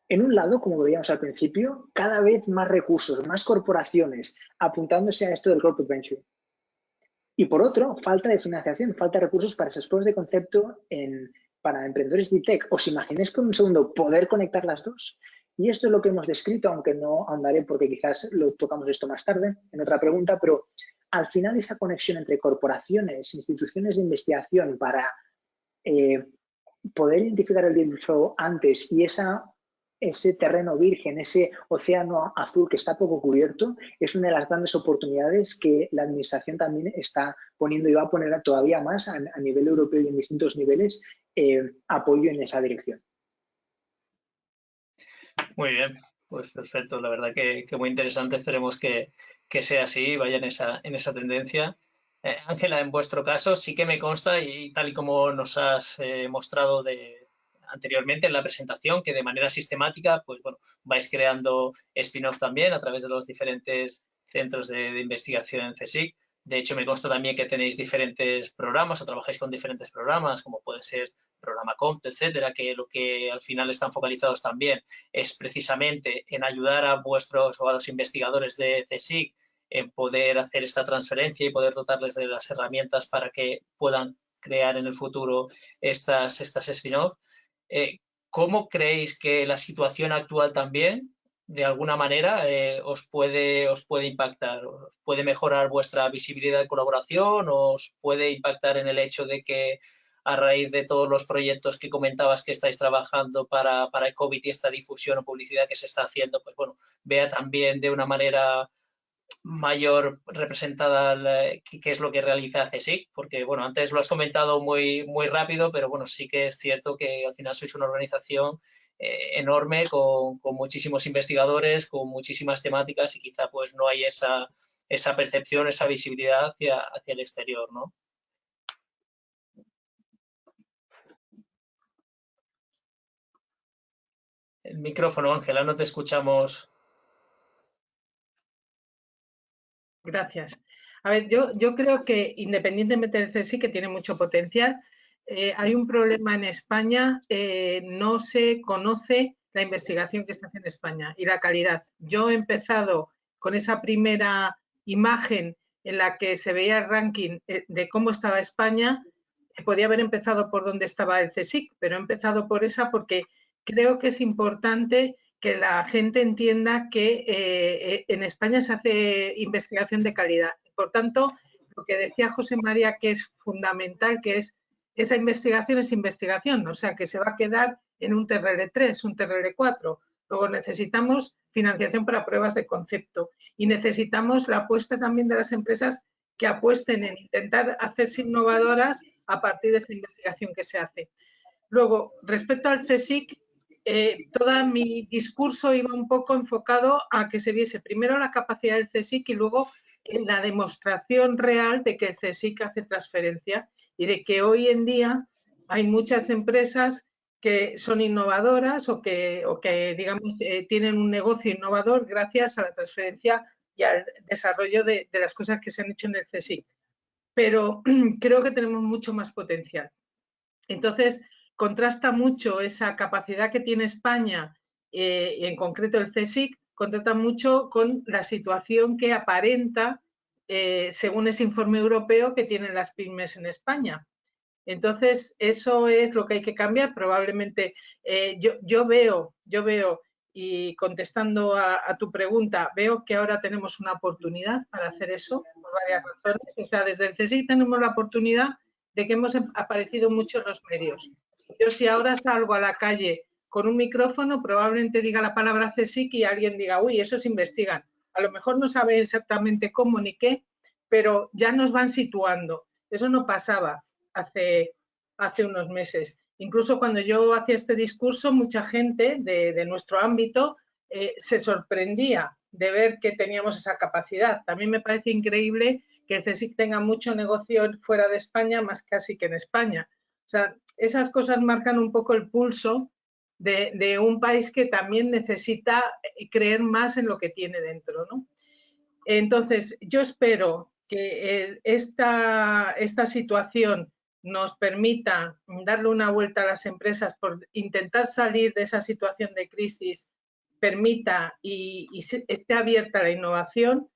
En un lado, como veíamos al principio, cada vez más recursos, más corporaciones apuntándose a esto del corporate venture. Y por otro, falta de financiación, falta de recursos para esas pruebas de concepto para emprendedores de tech. ¿Os imagináis por un segundo poder conectar las dos? Y esto es lo que hemos descrito, aunque no ahondaré porque quizás lo tocamos esto más tarde en otra pregunta, pero al final esa conexión entre corporaciones, instituciones de investigación para poder identificar el deal flow antes y ese terreno virgen, ese océano azul que está poco cubierto, es una de las grandes oportunidades que la administración también está poniendo y va a poner todavía más a nivel europeo y en distintos niveles apoyo en esa dirección. Muy bien, pues perfecto. La verdad que muy interesante. Esperemos que sea así y vaya en esa tendencia. Ángela, en vuestro caso sí que me consta y tal y como nos has mostrado anteriormente en la presentación, que de manera sistemática, pues bueno, vais creando spin-off también a través de los diferentes centros de investigación en CSIC. De hecho, me consta también que tenéis diferentes programas o trabajáis con diferentes programas, como puede ser programa COMT, etcétera, que lo que al final están focalizados también es precisamente en ayudar a vuestros o a los investigadores de CSIC en poder hacer esta transferencia y poder dotarles de las herramientas para que puedan crear en el futuro estas spin-off. ¿Cómo creéis que la situación actual también, de alguna manera, os puede impactar? ¿Os puede mejorar vuestra visibilidad de colaboración? ¿O os puede impactar en el hecho de que a raíz de todos los proyectos que comentabas que estáis trabajando para el COVID y esta difusión o publicidad que se está haciendo, pues bueno, vea también de una manera mayor representada qué es lo que realiza CSIC? Porque, bueno, antes lo has comentado muy rápido, pero bueno, sí que es cierto que al final sois una organización enorme con muchísimos investigadores, con muchísimas temáticas y quizá pues no hay esa percepción, esa visibilidad hacia el exterior, ¿no? El micrófono, Ángela, no te escuchamos. Gracias. A ver, yo creo que independientemente del CSIC, que tiene mucho potencial, hay un problema en España, no se conoce la investigación que se hace en España y la calidad. Yo he empezado con esa primera imagen en la que se veía el ranking de cómo estaba España. Podía haber empezado por donde estaba el CSIC, pero he empezado por esa porque creo que es importante que la gente entienda que en España se hace investigación de calidad. Por tanto, lo que decía José María, que es fundamental, que es esa investigación es investigación, o sea, que se va a quedar en un TRL3, un TRL4. Luego necesitamos financiación para pruebas de concepto y necesitamos la apuesta también de las empresas que apuesten en intentar hacerse innovadoras a partir de esa investigación que se hace. Luego, respecto al CSIC, todo mi discurso iba un poco enfocado a que se viese primero la capacidad del CSIC y luego la demostración real de que el CSIC hace transferencia y de que hoy en día hay muchas empresas que son innovadoras o que digamos, tienen un negocio innovador gracias a la transferencia y al desarrollo de las cosas que se han hecho en el CSIC. Pero creo que tenemos mucho más potencial. Entonces, contrasta mucho esa capacidad que tiene España, y en concreto el CSIC, contrasta mucho con la situación que aparenta, según ese informe europeo, que tienen las pymes en España. Entonces, eso es lo que hay que cambiar. Probablemente yo veo, y contestando a tu pregunta, veo que ahora tenemos una oportunidad para hacer eso, por varias razones. O sea, desde el CSIC tenemos la oportunidad de que hemos aparecido mucho en los medios. Yo si ahora salgo a la calle con un micrófono, probablemente diga la palabra CSIC y alguien diga, uy, esos investigan. A lo mejor no sabe exactamente cómo ni qué, pero ya nos van situando. Eso no pasaba hace unos meses. Incluso cuando yo hacía este discurso, mucha gente de nuestro ámbito se sorprendía de ver que teníamos esa capacidad. También me parece increíble que el CSIC tenga mucho negocio fuera de España, más casi que en España. O sea, esas cosas marcan un poco el pulso de un país que también necesita creer más en lo que tiene dentro, ¿no? Entonces, yo espero que esta situación nos permita darle una vuelta a las empresas por intentar salir de esa situación de crisis, permita y esté abierta a la innovación.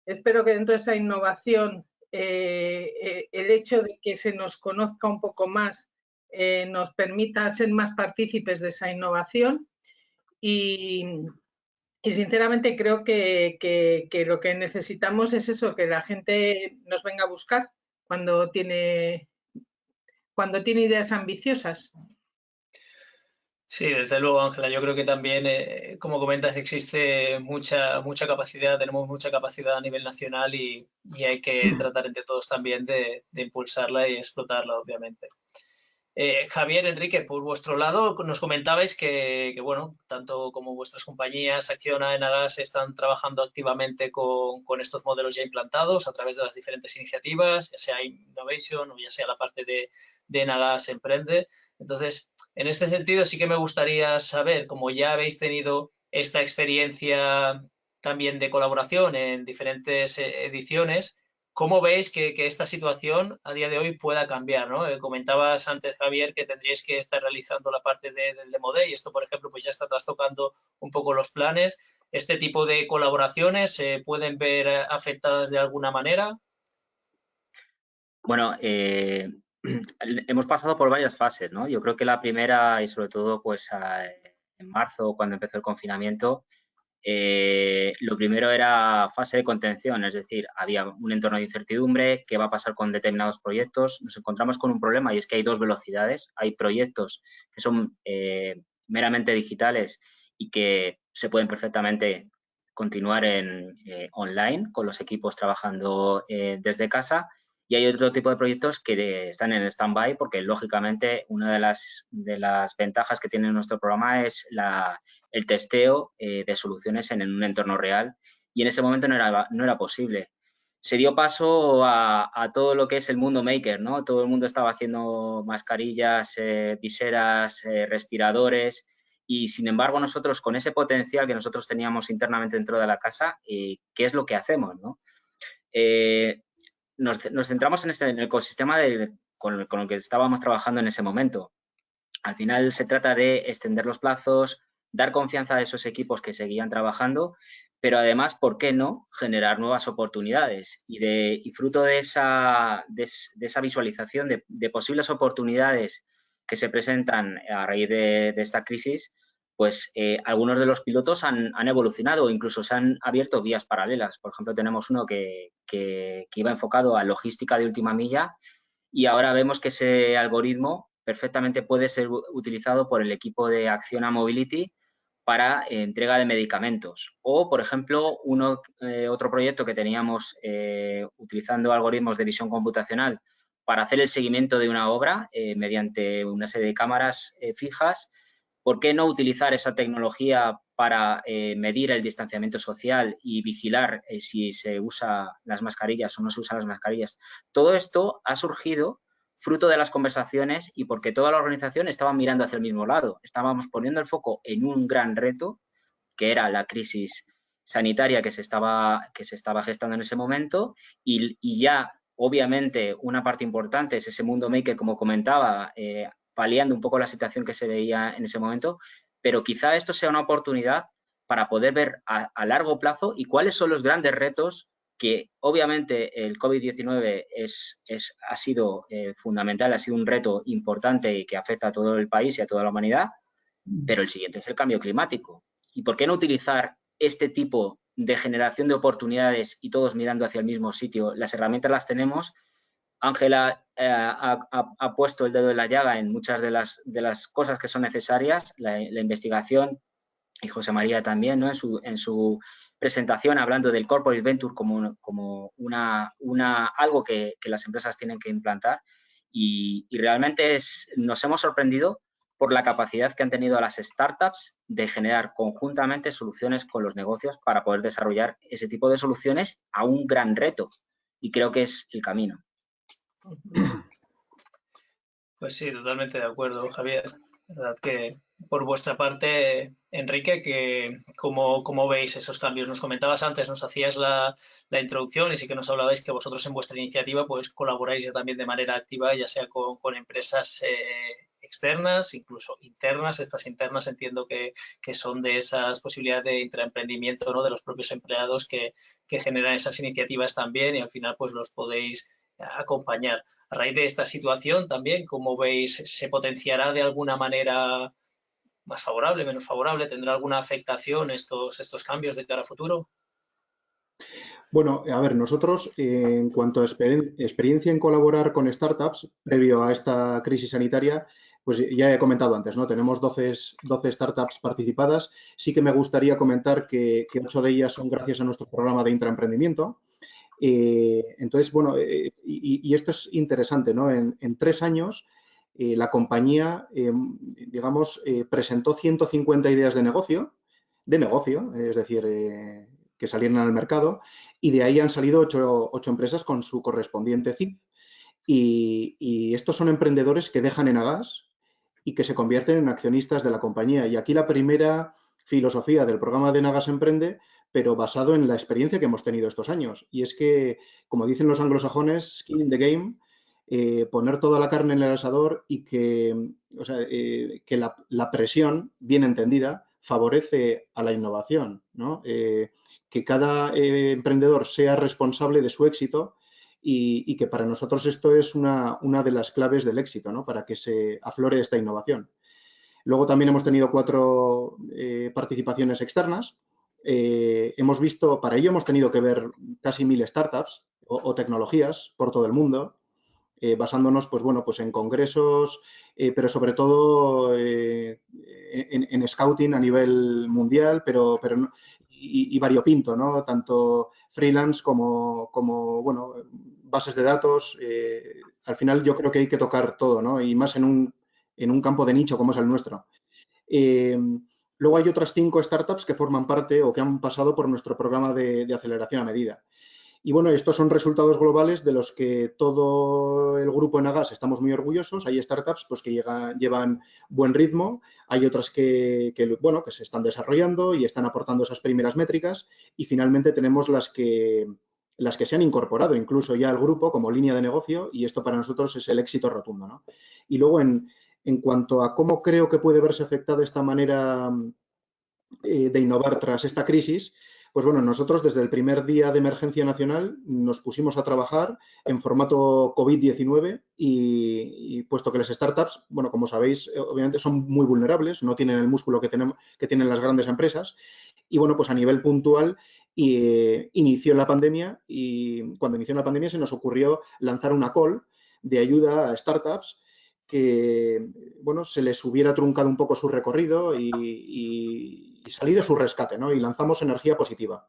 Espero que dentro de esa innovación el hecho de que se nos conozca un poco más nos permita ser más partícipes de esa innovación y sinceramente creo que lo que necesitamos es eso, que la gente nos venga a buscar cuando tiene ideas ambiciosas. Sí, desde luego, Ángela. Yo creo que también, como comentas, existe mucha capacidad, tenemos mucha capacidad a nivel nacional y hay que tratar entre todos también de impulsarla y explotarla, obviamente. Javier, Enrique, por vuestro lado, nos comentabais que, bueno, tanto como vuestras compañías Acciona, Enagas, están trabajando activamente con estos modelos ya implantados a través de las diferentes iniciativas, ya sea Innovation o ya sea la parte de Enagas Emprende. Entonces, en este sentido, sí que me gustaría saber, como ya habéis tenido esta experiencia también de colaboración en diferentes ediciones, ¿cómo veis que esta situación a día de hoy pueda cambiar, ¿no? Comentabas antes, Javier, que tendríais que estar realizando la parte del Demo Day y esto, por ejemplo, pues ya está trastocando un poco los planes. ¿Este tipo de colaboraciones se pueden ver afectadas de alguna manera? Bueno, hemos pasado por varias fases, ¿no? Yo creo que la primera, y sobre todo pues en marzo, cuando empezó el confinamiento, lo primero era fase de contención, es decir, había un entorno de incertidumbre, qué va a pasar con determinados proyectos. Nos encontramos con un problema y es que hay dos velocidades. Hay proyectos que son meramente digitales y que se pueden perfectamente continuar en online con los equipos trabajando desde casa. Y hay otro tipo de proyectos que están en stand-by porque, lógicamente, una de las ventajas que tiene nuestro programa es el testeo de soluciones en un entorno real y en ese momento no era posible. Se dio paso a todo lo que es el mundo maker, ¿no? Todo el mundo estaba haciendo mascarillas, viseras, respiradores y, sin embargo, nosotros con ese potencial que nosotros teníamos internamente dentro de la casa, ¿qué es lo que hacemos, no? Nos centramos en el ecosistema con el que estábamos trabajando en ese momento. Al final se trata de extender los plazos, dar confianza a esos equipos que seguían trabajando, pero además, ¿por qué no?, generar nuevas oportunidades. Y fruto de esa visualización de posibles oportunidades que se presentan a raíz de esta crisis, pues algunos de los pilotos han evolucionado o incluso se han abierto vías paralelas. Por ejemplo, tenemos uno que iba enfocado a logística de última milla y ahora vemos que ese algoritmo perfectamente puede ser utilizado por el equipo de Acciona Mobility para entrega de medicamentos. O, por ejemplo, otro proyecto que teníamos utilizando algoritmos de visión computacional para hacer el seguimiento de una obra mediante una serie de cámaras fijas. ¿Por qué no utilizar esa tecnología para medir el distanciamiento social y vigilar si se usan las mascarillas o no se usan las mascarillas? Todo esto ha surgido fruto de las conversaciones y porque toda la organización estaba mirando hacia el mismo lado. Estábamos poniendo el foco en un gran reto, que era la crisis sanitaria que se estaba gestando en ese momento y ya, obviamente, una parte importante es ese mundo maker, como comentaba, paliando un poco la situación que se veía en ese momento, pero quizá esto sea una oportunidad para poder ver a largo plazo y cuáles son los grandes retos que obviamente el COVID-19 ha sido fundamental, ha sido un reto importante y que afecta a todo el país y a toda la humanidad, pero el siguiente es el cambio climático. ¿Y por qué no utilizar este tipo de generación de oportunidades y todos mirando hacia el mismo sitio? Las herramientas las tenemos. Ángela ha puesto el dedo en la llaga en muchas de las cosas que son necesarias, la investigación, y José María también, ¿no? En su presentación hablando del Corporate Venture como algo que las empresas tienen que implantar y realmente nos hemos sorprendido por la capacidad que han tenido las startups de generar conjuntamente soluciones con los negocios para poder desarrollar ese tipo de soluciones a un gran reto y creo que es el camino. Pues sí, totalmente de acuerdo, Javier. La verdad que por vuestra parte, Enrique, ¿cómo veis esos cambios? Nos comentabas antes, nos hacías la introducción y sí que nos hablabais que vosotros en vuestra iniciativa pues colaboráis ya también de manera activa, ya sea con empresas externas, incluso internas. Estas internas entiendo que son de esas posibilidades de intraemprendimiento, ¿no? De los propios empleados que generan esas iniciativas también y al final pues los podéis acompañar. A raíz de esta situación también, ¿cómo veis? ¿Se potenciará de alguna manera más favorable, menos favorable? ¿Tendrá alguna afectación estos cambios de cara a futuro? Bueno, a ver, nosotros en cuanto a experiencia en colaborar con startups previo a esta crisis sanitaria, pues ya he comentado antes, ¿no? Tenemos 12 startups participadas. Sí que me gustaría comentar que 8 de ellas son gracias a nuestro programa de intraemprendimiento. Entonces, bueno, y esto es interesante, ¿no? En 3 años, la compañía, digamos, presentó 150 ideas de negocio, es decir, que salieron al mercado, y de ahí han salido 8 empresas con su correspondiente CIF. Y estos son emprendedores que dejan Enagas y que se convierten en accionistas de la compañía. Y aquí la primera filosofía del programa de Enagas Emprende, pero basado en la experiencia que hemos tenido estos años. Y es que, como dicen los anglosajones, skin in the game, poner toda la carne en el asador y que la presión, bien entendida, favorece a la innovación, ¿no? Que cada emprendedor sea responsable de su éxito y que para nosotros esto es una de las claves del éxito, ¿no? Para que se aflore esta innovación. Luego también hemos tenido 4 participaciones externas. Para ello hemos tenido que ver casi 1000 startups o tecnologías por todo el mundo, basándonos pues, bueno, pues en congresos, pero sobre todo en scouting a nivel mundial, pero y variopinto, ¿no? Tanto freelance como bueno, bases de datos. Al final yo creo que hay que tocar todo, ¿no? Y más en un campo de nicho como es el nuestro. Luego hay otras 5 startups que forman parte o que han pasado por nuestro programa de aceleración a medida. Y bueno, estos son resultados globales de los que todo el grupo Enagas estamos muy orgullosos. Hay startups pues, que llevan buen ritmo, hay otras que se están desarrollando y están aportando esas primeras métricas y finalmente tenemos las que se han incorporado incluso ya al grupo como línea de negocio y esto para nosotros es el éxito rotundo, ¿no? Y luego en cuanto a cómo creo que puede verse afectada esta manera de innovar tras esta crisis, pues bueno, nosotros desde el primer día de emergencia nacional nos pusimos a trabajar en formato COVID-19 y puesto que las startups, bueno, como sabéis, obviamente son muy vulnerables, no tienen el músculo que tienen las grandes empresas y bueno, pues a nivel puntual inició la pandemia y cuando inició la pandemia se nos ocurrió lanzar una call de ayuda a startups que, bueno, se les hubiera truncado un poco su recorrido y y salir a su rescate, ¿no? Y lanzamos energía positiva.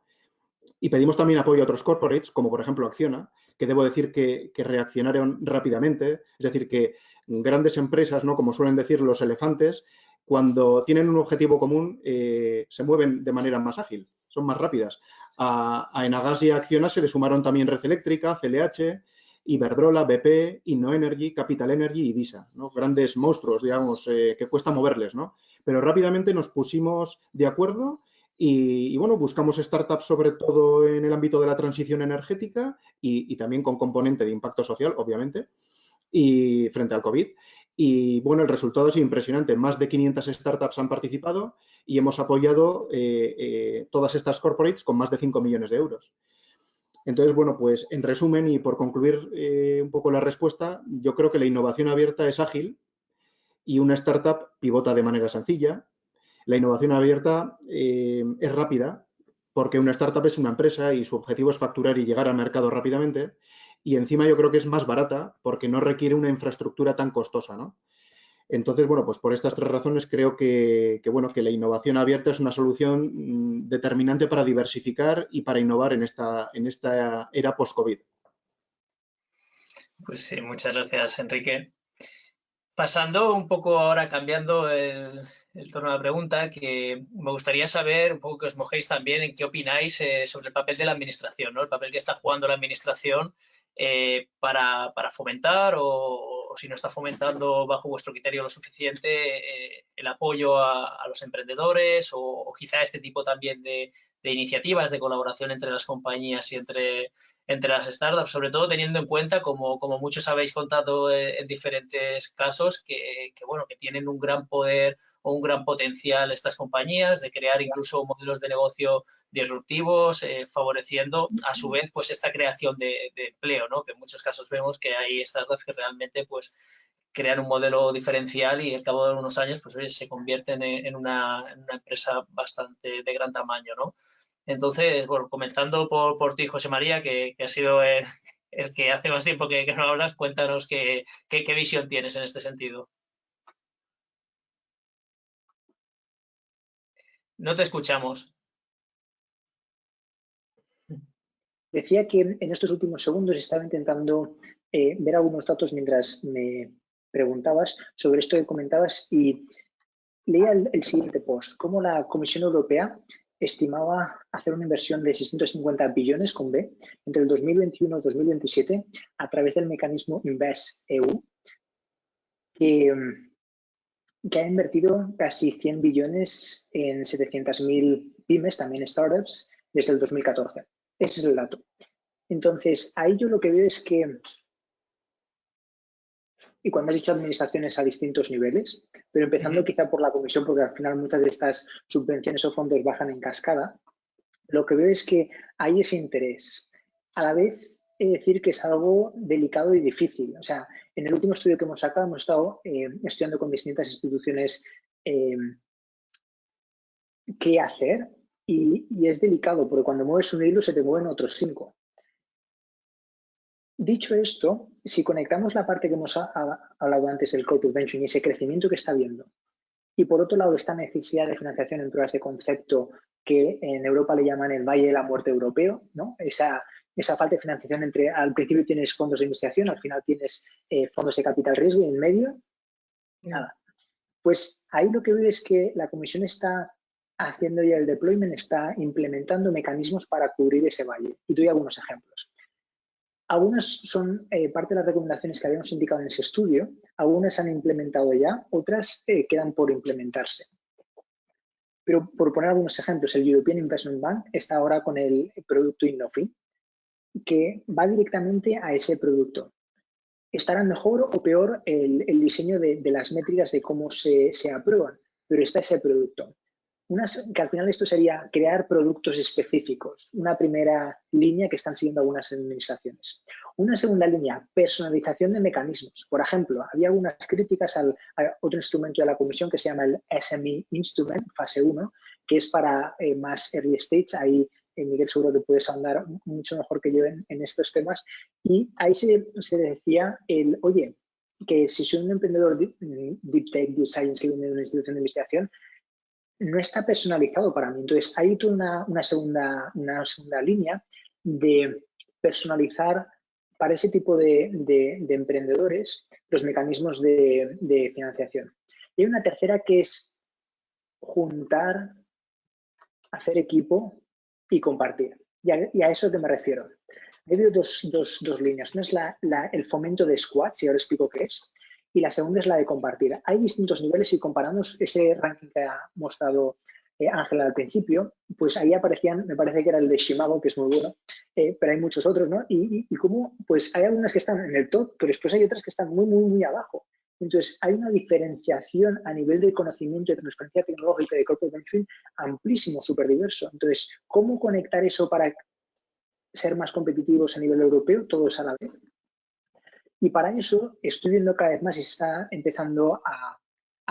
Y pedimos también apoyo a otros corporates, como por ejemplo Acciona, que debo decir que reaccionaron rápidamente. Es decir, que grandes empresas, ¿no? Como suelen decir los elefantes, cuando tienen un objetivo común, se mueven de manera más ágil, son más rápidas. A Enagás y a Acciona se le sumaron también Red Eléctrica, CLH, Iberdrola, BP, InnoEnergy, Capital Energy y DISA, ¿no? Grandes monstruos, digamos, que cuesta moverles, ¿no? Pero rápidamente nos pusimos de acuerdo y, bueno, buscamos startups sobre todo en el ámbito de la transición energética y también con componente de impacto social, obviamente, y frente al COVID. Y bueno, el resultado es impresionante. Más de 500 startups han participado y hemos apoyado todas estas corporates con más de 5 millones de euros. Entonces, bueno, pues en resumen y por concluir un poco la respuesta, yo creo que la innovación abierta es ágil y una startup pivota de manera sencilla. La innovación abierta es rápida porque una startup es una empresa y su objetivo es facturar y llegar al mercado rápidamente. Y encima yo creo que es más barata porque no requiere una infraestructura tan costosa, ¿no? Entonces, bueno, pues por estas 3 razones creo bueno, que la innovación abierta es una solución determinante para diversificar y para innovar en esta era post-COVID. Pues sí, muchas gracias, Enrique. Pasando un poco ahora, cambiando el tono de la pregunta, que me gustaría saber, un poco que os mojéis también en qué opináis sobre el papel de la administración, ¿no? El papel que está jugando la administración para fomentar o si no está fomentando bajo vuestro criterio lo suficiente el apoyo a los emprendedores o quizá este tipo también de iniciativas de colaboración entre las compañías y entre las startups, sobre todo teniendo en cuenta, como muchos habéis contado en diferentes casos, bueno, que tienen un gran poder o un gran potencial estas compañías de crear incluso modelos de negocio disruptivos, favoreciendo a su vez pues esta creación de empleo, ¿no? Que en muchos casos vemos que hay startups que realmente pues crean un modelo diferencial y al cabo de unos años pues oye, se convierten en una empresa bastante de gran tamaño, ¿no? Entonces, bueno, comenzando por ti, José María, que ha sido el que hace más tiempo que no hablas, cuéntanos qué visión tienes en este sentido. No te escuchamos. Decía que en estos últimos segundos estaba intentando ver algunos datos mientras me preguntabas sobre esto que comentabas y leía el siguiente post, cómo la Comisión Europea estimaba hacer una inversión de 650 billones con B entre el 2021 y 2027 a través del mecanismo InvestEU, que ha invertido casi 100 billones en 700.000 pymes, también startups, desde el 2014. Ese es el dato. Entonces, ahí yo lo que veo es que, y cuando has dicho administraciones a distintos niveles, pero empezando quizá por la comisión, porque al final muchas de estas subvenciones o fondos bajan en cascada, lo que veo es que hay ese interés. A la vez, he de decir que es algo delicado y difícil. O sea, en el último estudio que hemos sacado, hemos estado estudiando con distintas instituciones qué hacer y es delicado, porque cuando mueves un hilo se te mueven otros 5. Dicho esto, si conectamos la parte que hemos hablado antes del Call to Venture y ese crecimiento que está habiendo, y por otro lado esta necesidad de financiación en pro de ese concepto que en Europa le llaman el Valle de la Muerte Europeo, ¿no? Esa falta de financiación entre, al principio tienes fondos de investigación, al final tienes fondos de capital riesgo y en medio, nada. Pues ahí lo que veo es que la Comisión está haciendo ya el deployment, está implementando mecanismos para cubrir ese valle. Y doy algunos ejemplos. Algunas son parte de las recomendaciones que habíamos indicado en ese estudio, algunas se han implementado ya, otras quedan por implementarse. Pero por poner algunos ejemplos, el European Investment Bank está ahora con el producto Innofi, que va directamente a ese producto. Estará mejor o peor el diseño de las métricas de cómo se aprueban, pero está ese producto. Que al final esto sería crear productos específicos, una primera línea que están siguiendo algunas administraciones. Una segunda línea, personalización de mecanismos. Por ejemplo, había algunas críticas a otro instrumento de la Comisión que se llama el SME Instrument, fase 1, que es para más early stage. Ahí, Miguel, seguro que puedes ahondar mucho mejor que yo en estos temas. Y ahí se decía, oye, que si soy un emprendedor deep tech, deep science que viene de una institución de investigación, no está personalizado para mí. Entonces, hay toda una segunda línea de personalizar para ese tipo de emprendedores los mecanismos de financiación. Y hay una tercera que es juntar, hacer equipo y compartir. Y a eso que me refiero. He habido dos líneas. Una es el fomento de squads, y ahora explico qué es, y la segunda es la de compartir. Hay distintos niveles. Si comparamos ese ranking que ha mostrado Ángela al principio, pues ahí aparecían, me parece que era el de Shimago, que es muy bueno, pero hay muchos otros, ¿no? Y como, pues hay algunas que están en el top, pero después hay otras que están muy, muy, muy abajo. Entonces, hay una diferenciación a nivel de conocimiento y transferencia tecnológica de corporate venture amplísimo, súper diverso. Entonces, ¿cómo conectar eso para ser más competitivos a nivel europeo, todos a la vez? Y para eso estoy viendo cada vez más y está empezando a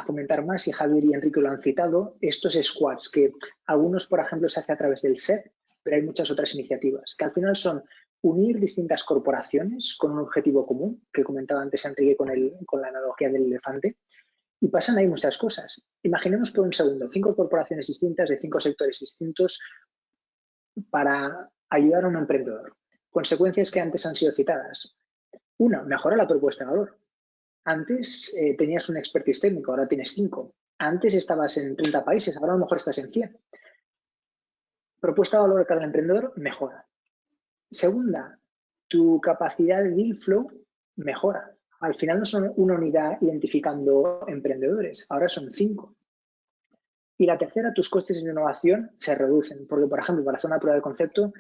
fomentar más, y Javier y Enrique lo han citado, estos squads, que algunos, por ejemplo, se hace a través del SEP, pero hay muchas otras iniciativas, que al final son unir distintas corporaciones con un objetivo común, que comentaba antes Enrique con la analogía del elefante, y pasan ahí muchas cosas. Imaginemos por un segundo 5 corporaciones distintas de 5 sectores distintos para ayudar a un emprendedor. Consecuencias que antes han sido citadas. Una, mejora la propuesta de valor. Antes tenías un expertise técnico, ahora tienes 5. Antes estabas en 30 países, ahora a lo mejor estás en 100. Propuesta de valor para el emprendedor, mejora. Segunda, tu capacidad de deal flow mejora. Al final no son una unidad identificando emprendedores, ahora son 5. Y la tercera, tus costes de innovación se reducen, porque, por ejemplo, para hacer una prueba de concepto,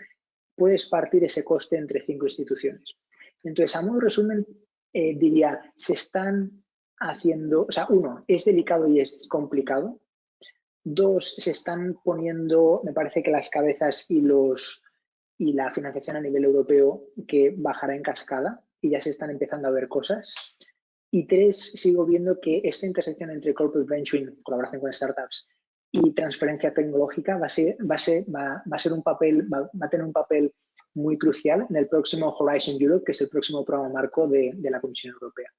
puedes partir ese coste entre 5 instituciones. Entonces, a modo de resumen, diría, se están haciendo, o sea, 1, es delicado y es complicado. 2, se están poniendo, me parece que las cabezas y la financiación a nivel europeo que bajará en cascada y ya se están empezando a ver cosas. Y 3, sigo viendo que esta intersección entre corporate venture, colaboración con startups, y transferencia tecnológica va a tener un papel muy crucial en el próximo Horizon Europe, que es el próximo programa marco de la Comisión Europea.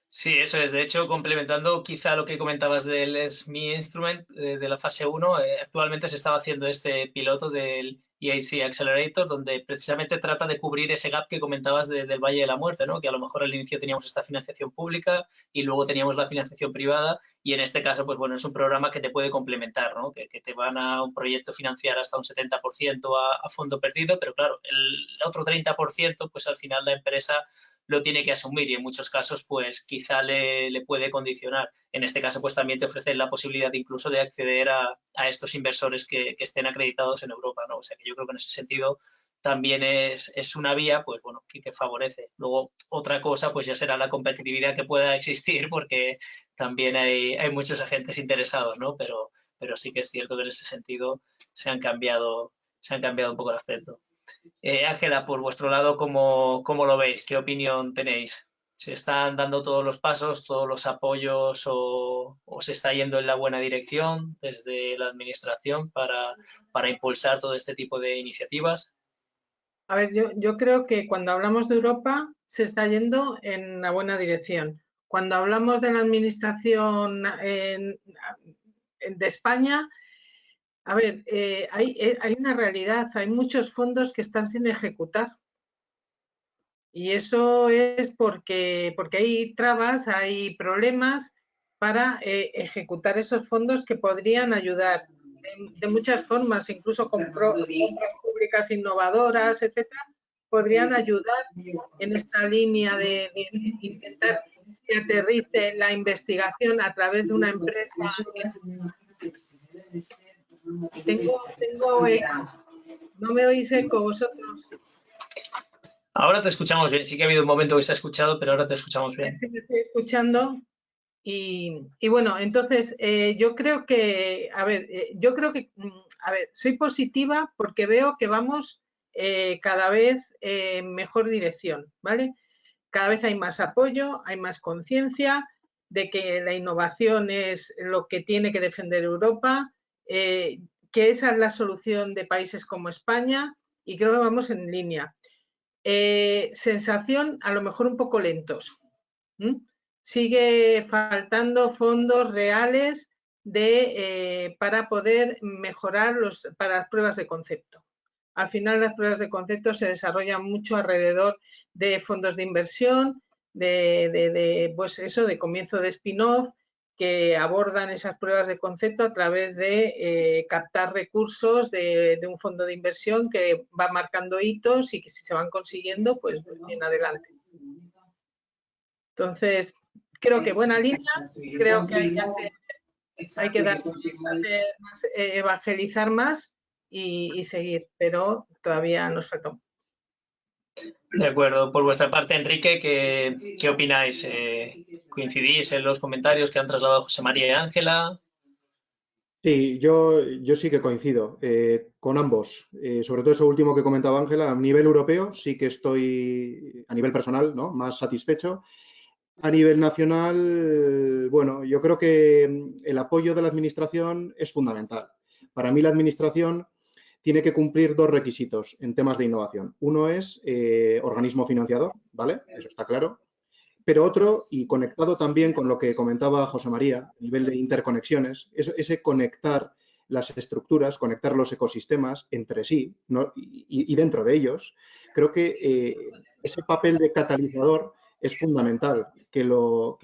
Sí, eso es. De hecho, complementando quizá lo que comentabas del SME Instrument de la fase 1, actualmente se estaba haciendo este piloto del EIC Accelerator, donde precisamente trata de cubrir ese gap que comentabas del Valle de la Muerte, ¿no? Que a lo mejor al inicio teníamos esta financiación pública y luego teníamos la financiación privada, y en este caso, pues bueno, es un programa que te puede complementar, ¿no? Que te van a un proyecto financiar hasta un 70% a fondo perdido, pero claro, el otro 30%, pues al final la empresa lo tiene que asumir, y en muchos casos pues quizá le puede condicionar. En este caso pues también te ofrecen la posibilidad incluso de acceder a estos inversores que estén acreditados en Europa, ¿no? O sea que yo creo que en ese sentido también es una vía pues bueno que favorece. Luego otra cosa pues ya será la competitividad que pueda existir, porque también hay muchos agentes interesados, ¿no? Pero sí que es cierto que en ese sentido se han cambiado un poco el aspecto. Ángela, por vuestro lado, ¿cómo lo veis? ¿Qué opinión tenéis? ¿Se están dando todos los pasos, todos los apoyos, o se está yendo en la buena dirección desde la administración para impulsar todo este tipo de iniciativas? A ver, yo creo que cuando hablamos de Europa se está yendo en la buena dirección. Cuando hablamos de la administración de España, a ver, hay una realidad, hay muchos fondos que están sin ejecutar. Y eso es porque hay trabas, hay problemas para ejecutar esos fondos que podrían ayudar de muchas formas, incluso con compras públicas innovadoras, etcétera, podrían ayudar en esta línea de intentar que aterrice la investigación a través de una empresa. Tengo eco. ¿No me oís eco vosotros? Ahora te escuchamos bien. Sí que ha habido un momento que se ha escuchado, pero ahora te escuchamos bien. Me estoy escuchando. Y bueno, entonces yo creo que, a ver, soy positiva porque veo que vamos cada vez en mejor dirección, ¿vale? Cada vez hay más apoyo, hay más conciencia de que la innovación es lo que tiene que defender Europa, que esa es la solución de países como España, y creo que vamos en línea. Sensación, a lo mejor un poco lentos. Sigue faltando fondos reales para poder mejorar para las pruebas de concepto. Al final, las pruebas de concepto se desarrollan mucho alrededor de fondos de inversión, pues eso, de comienzo de spin-off, que abordan esas pruebas de concepto a través de captar recursos de un fondo de inversión que va marcando hitos y que si se van consiguiendo, pues bien adelante. Entonces, creo que buena línea, creo que hay que dar más, evangelizar más y seguir, pero todavía nos falta. De acuerdo. Por vuestra parte, Enrique, ¿qué opináis? ¿Coincidís en los comentarios que han trasladado José María y Ángela? Sí, yo sí que coincido con ambos. Sobre todo eso último que comentaba Ángela, a nivel europeo sí que estoy, a nivel personal, ¿no?, más satisfecho. A nivel nacional, bueno, yo creo que el apoyo de la Administración es fundamental. Para mí la Administración tiene que cumplir dos requisitos en temas de innovación. Uno es organismo financiador, ¿vale? Eso está claro. Pero otro, y conectado también con lo que comentaba José María, a nivel de interconexiones, ese conectar las estructuras, conectar los ecosistemas entre sí, ¿no?, y dentro de ellos, creo que ese papel de catalizador es fundamental que lo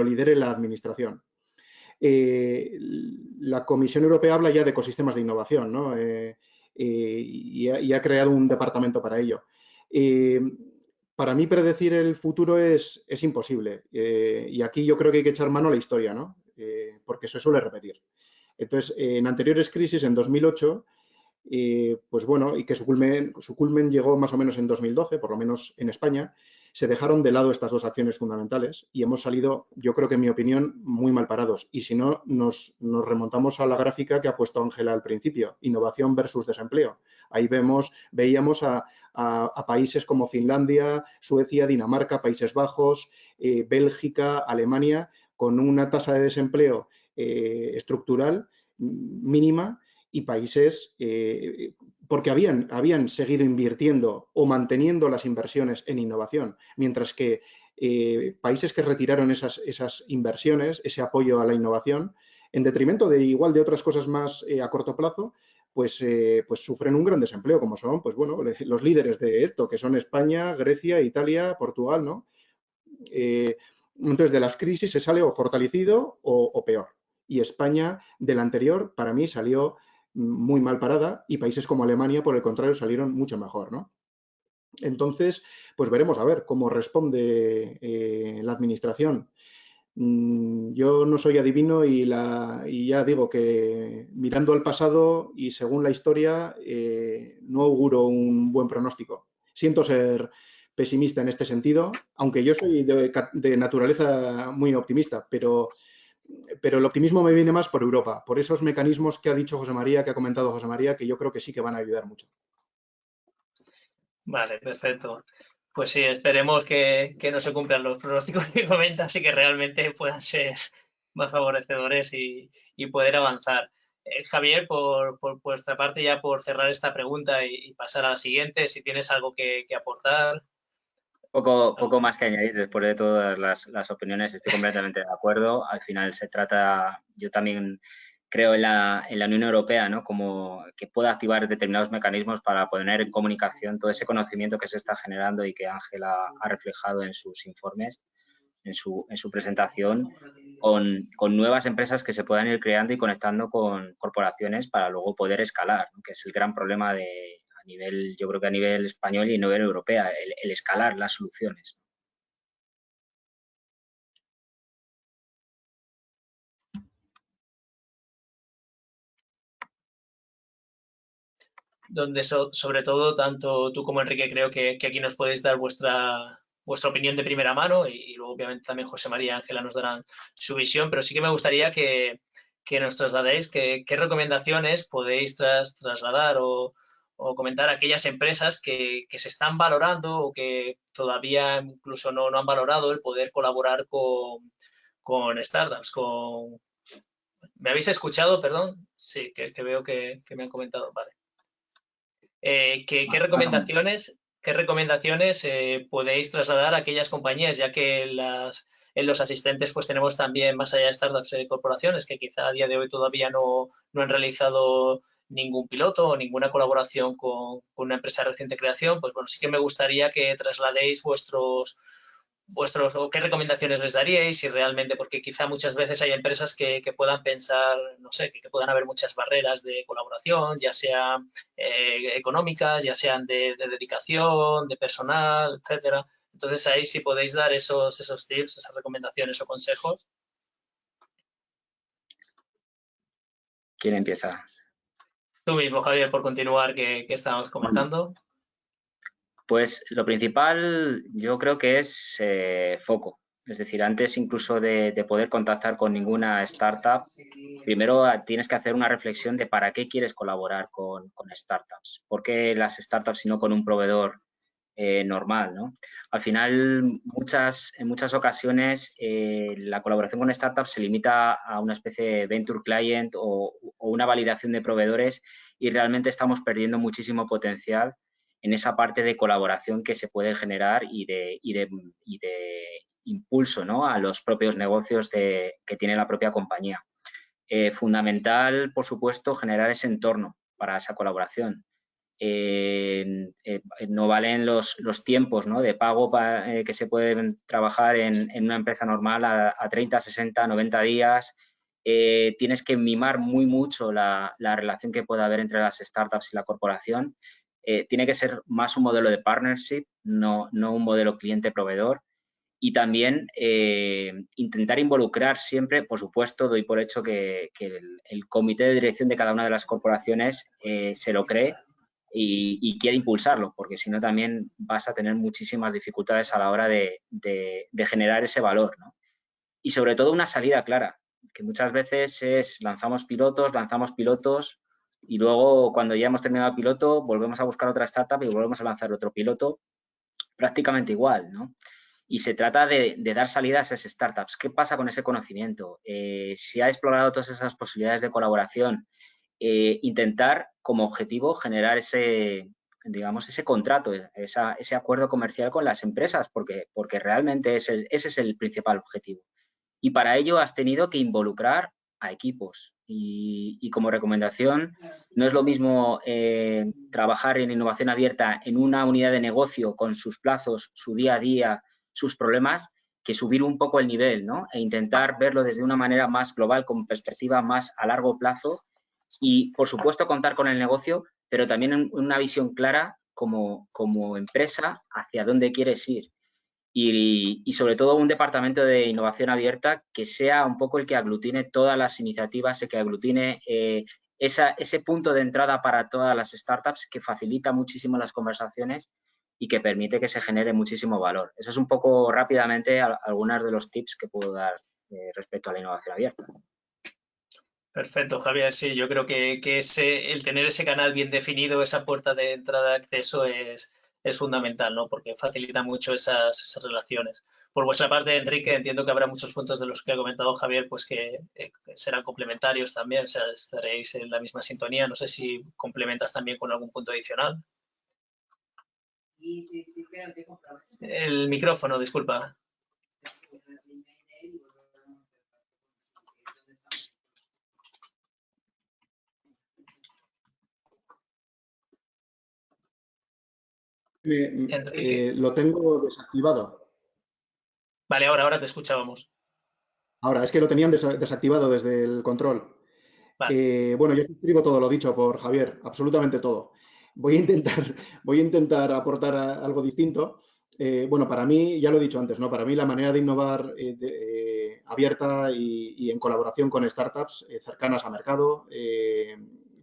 lidere la Administración. La Comisión Europea habla ya de ecosistemas de innovación, ¿no?, y ha creado un departamento para ello. Para mí predecir el futuro es imposible y aquí yo creo que hay que echar mano a la historia, ¿no?, porque se suele repetir. Entonces, en anteriores crisis, en 2008, pues bueno, y que su culmen llegó más o menos en 2012, por lo menos en España, se dejaron de lado estas dos acciones fundamentales y hemos salido, yo creo que en mi opinión, muy mal parados. Y si no, nos remontamos a la gráfica que ha puesto Ángela al principio, innovación versus desempleo. Ahí veíamos a países como Finlandia, Suecia, Dinamarca, Países Bajos, Bélgica, Alemania, con una tasa de desempleo estructural mínima, y países, porque habían seguido invirtiendo o manteniendo las inversiones en innovación, mientras que países que retiraron esas inversiones, ese apoyo a la innovación, en detrimento de otras cosas más a corto plazo, pues sufren un gran desempleo, como son, pues bueno, los líderes de esto, que son España, Grecia, Italia, Portugal, ¿no? Entonces, de las crisis se sale o fortalecido o peor. Y España, del anterior, para mí, salió muy mal parada y países como Alemania, por el contrario, salieron mucho mejor, ¿no? Entonces, pues veremos a ver cómo responde la Administración. Yo no soy adivino y ya digo que mirando al pasado y según la historia, no auguro un buen pronóstico. Siento ser pesimista en este sentido, aunque yo soy de naturaleza muy optimista, pero el optimismo me viene más por Europa, por esos mecanismos que ha dicho José María, que ha comentado José María, que yo creo que sí que van a ayudar mucho. Vale, perfecto. Pues sí, esperemos que no se cumplan los pronósticos que comentas y que realmente puedan ser más favorecedores y poder avanzar. Javier, por vuestra parte, ya por cerrar esta pregunta y pasar a la siguiente, si tienes algo que aportar. Poco más que añadir después de todas las opiniones, estoy completamente de acuerdo. Al final se trata, yo también creo en la Unión Europea, ¿no?, como que pueda activar determinados mecanismos para poner en comunicación todo ese conocimiento que se está generando y que Ángela ha reflejado en sus informes, en su presentación, con nuevas empresas que se puedan ir creando y conectando con corporaciones para luego poder escalar, ¿no?, que es el gran problema yo creo que a nivel español y a nivel europeo, el escalar las soluciones. Donde sobre todo, tanto tú como Enrique, creo que aquí nos podéis dar vuestra opinión de primera mano y luego obviamente también José María y Ángela nos darán su visión, pero sí que me gustaría que nos trasladéis qué recomendaciones podéis trasladar o comentar a aquellas empresas que se están valorando o que todavía incluso no han valorado el poder colaborar con startups. ¿Me habéis escuchado? Perdón. Sí, que veo que me han comentado. Vale. ¿Qué recomendaciones podéis trasladar a aquellas compañías, ya que en los asistentes pues tenemos también, más allá de startups y corporaciones, que quizá a día de hoy todavía no han realizado ningún piloto o ninguna colaboración con una empresa de reciente creación, pues bueno, sí que me gustaría que trasladéis vuestros o qué recomendaciones les daríais si realmente, porque quizá muchas veces hay empresas que puedan pensar, no sé, que puedan haber muchas barreras de colaboración, ya sean económicas, ya sean de dedicación, de personal, etcétera. Entonces ahí si podéis dar esos tips, esas recomendaciones o consejos. ¿Quién empieza? Tú mismo, Javier, por continuar que estábamos comentando. Pues lo principal yo creo que es foco. Es decir, antes incluso de poder contactar con ninguna startup, primero tienes que hacer una reflexión de para qué quieres colaborar con startups. ¿Por qué las startups y no con un proveedor normal, ¿no? Al final, en muchas ocasiones, la colaboración con startups se limita a una especie de venture client o una validación de proveedores y realmente estamos perdiendo muchísimo potencial en esa parte de colaboración que se puede generar y de impulso, ¿no?, a los propios negocios que tiene la propia compañía. Fundamental, por supuesto, generar ese entorno para esa colaboración. No valen los tiempos, ¿no?, de pago que se pueden trabajar en una empresa normal a 30, 60, 90 días. Tienes que mimar muy mucho la relación que pueda haber entre las startups y la corporación. Tiene que ser más un modelo de partnership, no un modelo cliente-proveedor. Y también intentar involucrar siempre, por supuesto, doy por hecho que el comité de dirección de cada una de las corporaciones se lo cree y quiere impulsarlo, porque si no también vas a tener muchísimas dificultades a la hora de generar ese valor, ¿no? Y sobre todo una salida clara, que muchas veces lanzamos pilotos y luego cuando ya hemos terminado el piloto volvemos a buscar otra startup y volvemos a lanzar otro piloto prácticamente igual, ¿no? Y se trata de dar salidas a esas startups. ¿Qué pasa con ese conocimiento? Si ha explorado todas esas posibilidades de colaboración, intentar como objetivo generar ese contrato, ese acuerdo comercial con las empresas, porque realmente ese es el principal objetivo. Y para ello has tenido que involucrar a equipos. Y como recomendación, no es lo mismo trabajar en innovación abierta en una unidad de negocio con sus plazos, su día a día, sus problemas, que subir un poco el nivel, ¿no? E intentar verlo desde una manera más global, con perspectiva más a largo plazo y, por supuesto, contar con el negocio, pero también una visión clara como empresa hacia dónde quieres ir. Y sobre todo un departamento de innovación abierta que sea un poco el que aglutine todas las iniciativas, el que aglutine ese punto de entrada para todas las startups que facilita muchísimo las conversaciones y que permite que se genere muchísimo valor. Eso es un poco rápidamente algunos de los tips que puedo dar respecto a la innovación abierta. Perfecto, Javier. Sí, yo creo que el tener ese canal bien definido, esa puerta de entrada de acceso es fundamental, ¿no? Porque facilita mucho esas relaciones. Por vuestra parte, Enrique, entiendo que habrá muchos puntos de los que ha comentado Javier, pues que serán complementarios también, o sea, estaréis en la misma sintonía. No sé si complementas también con algún punto adicional. El micrófono, disculpa. Lo tengo desactivado. Vale, ahora te escuchábamos. Ahora, es que lo tenían desactivado desde el control. Vale. Bueno, yo suscribo todo lo dicho por Javier, absolutamente todo. Voy a intentar aportar algo distinto. Bueno, para mí, ya lo he dicho antes, ¿no? Para mí la manera de innovar abierta y en colaboración con startups cercanas a mercado,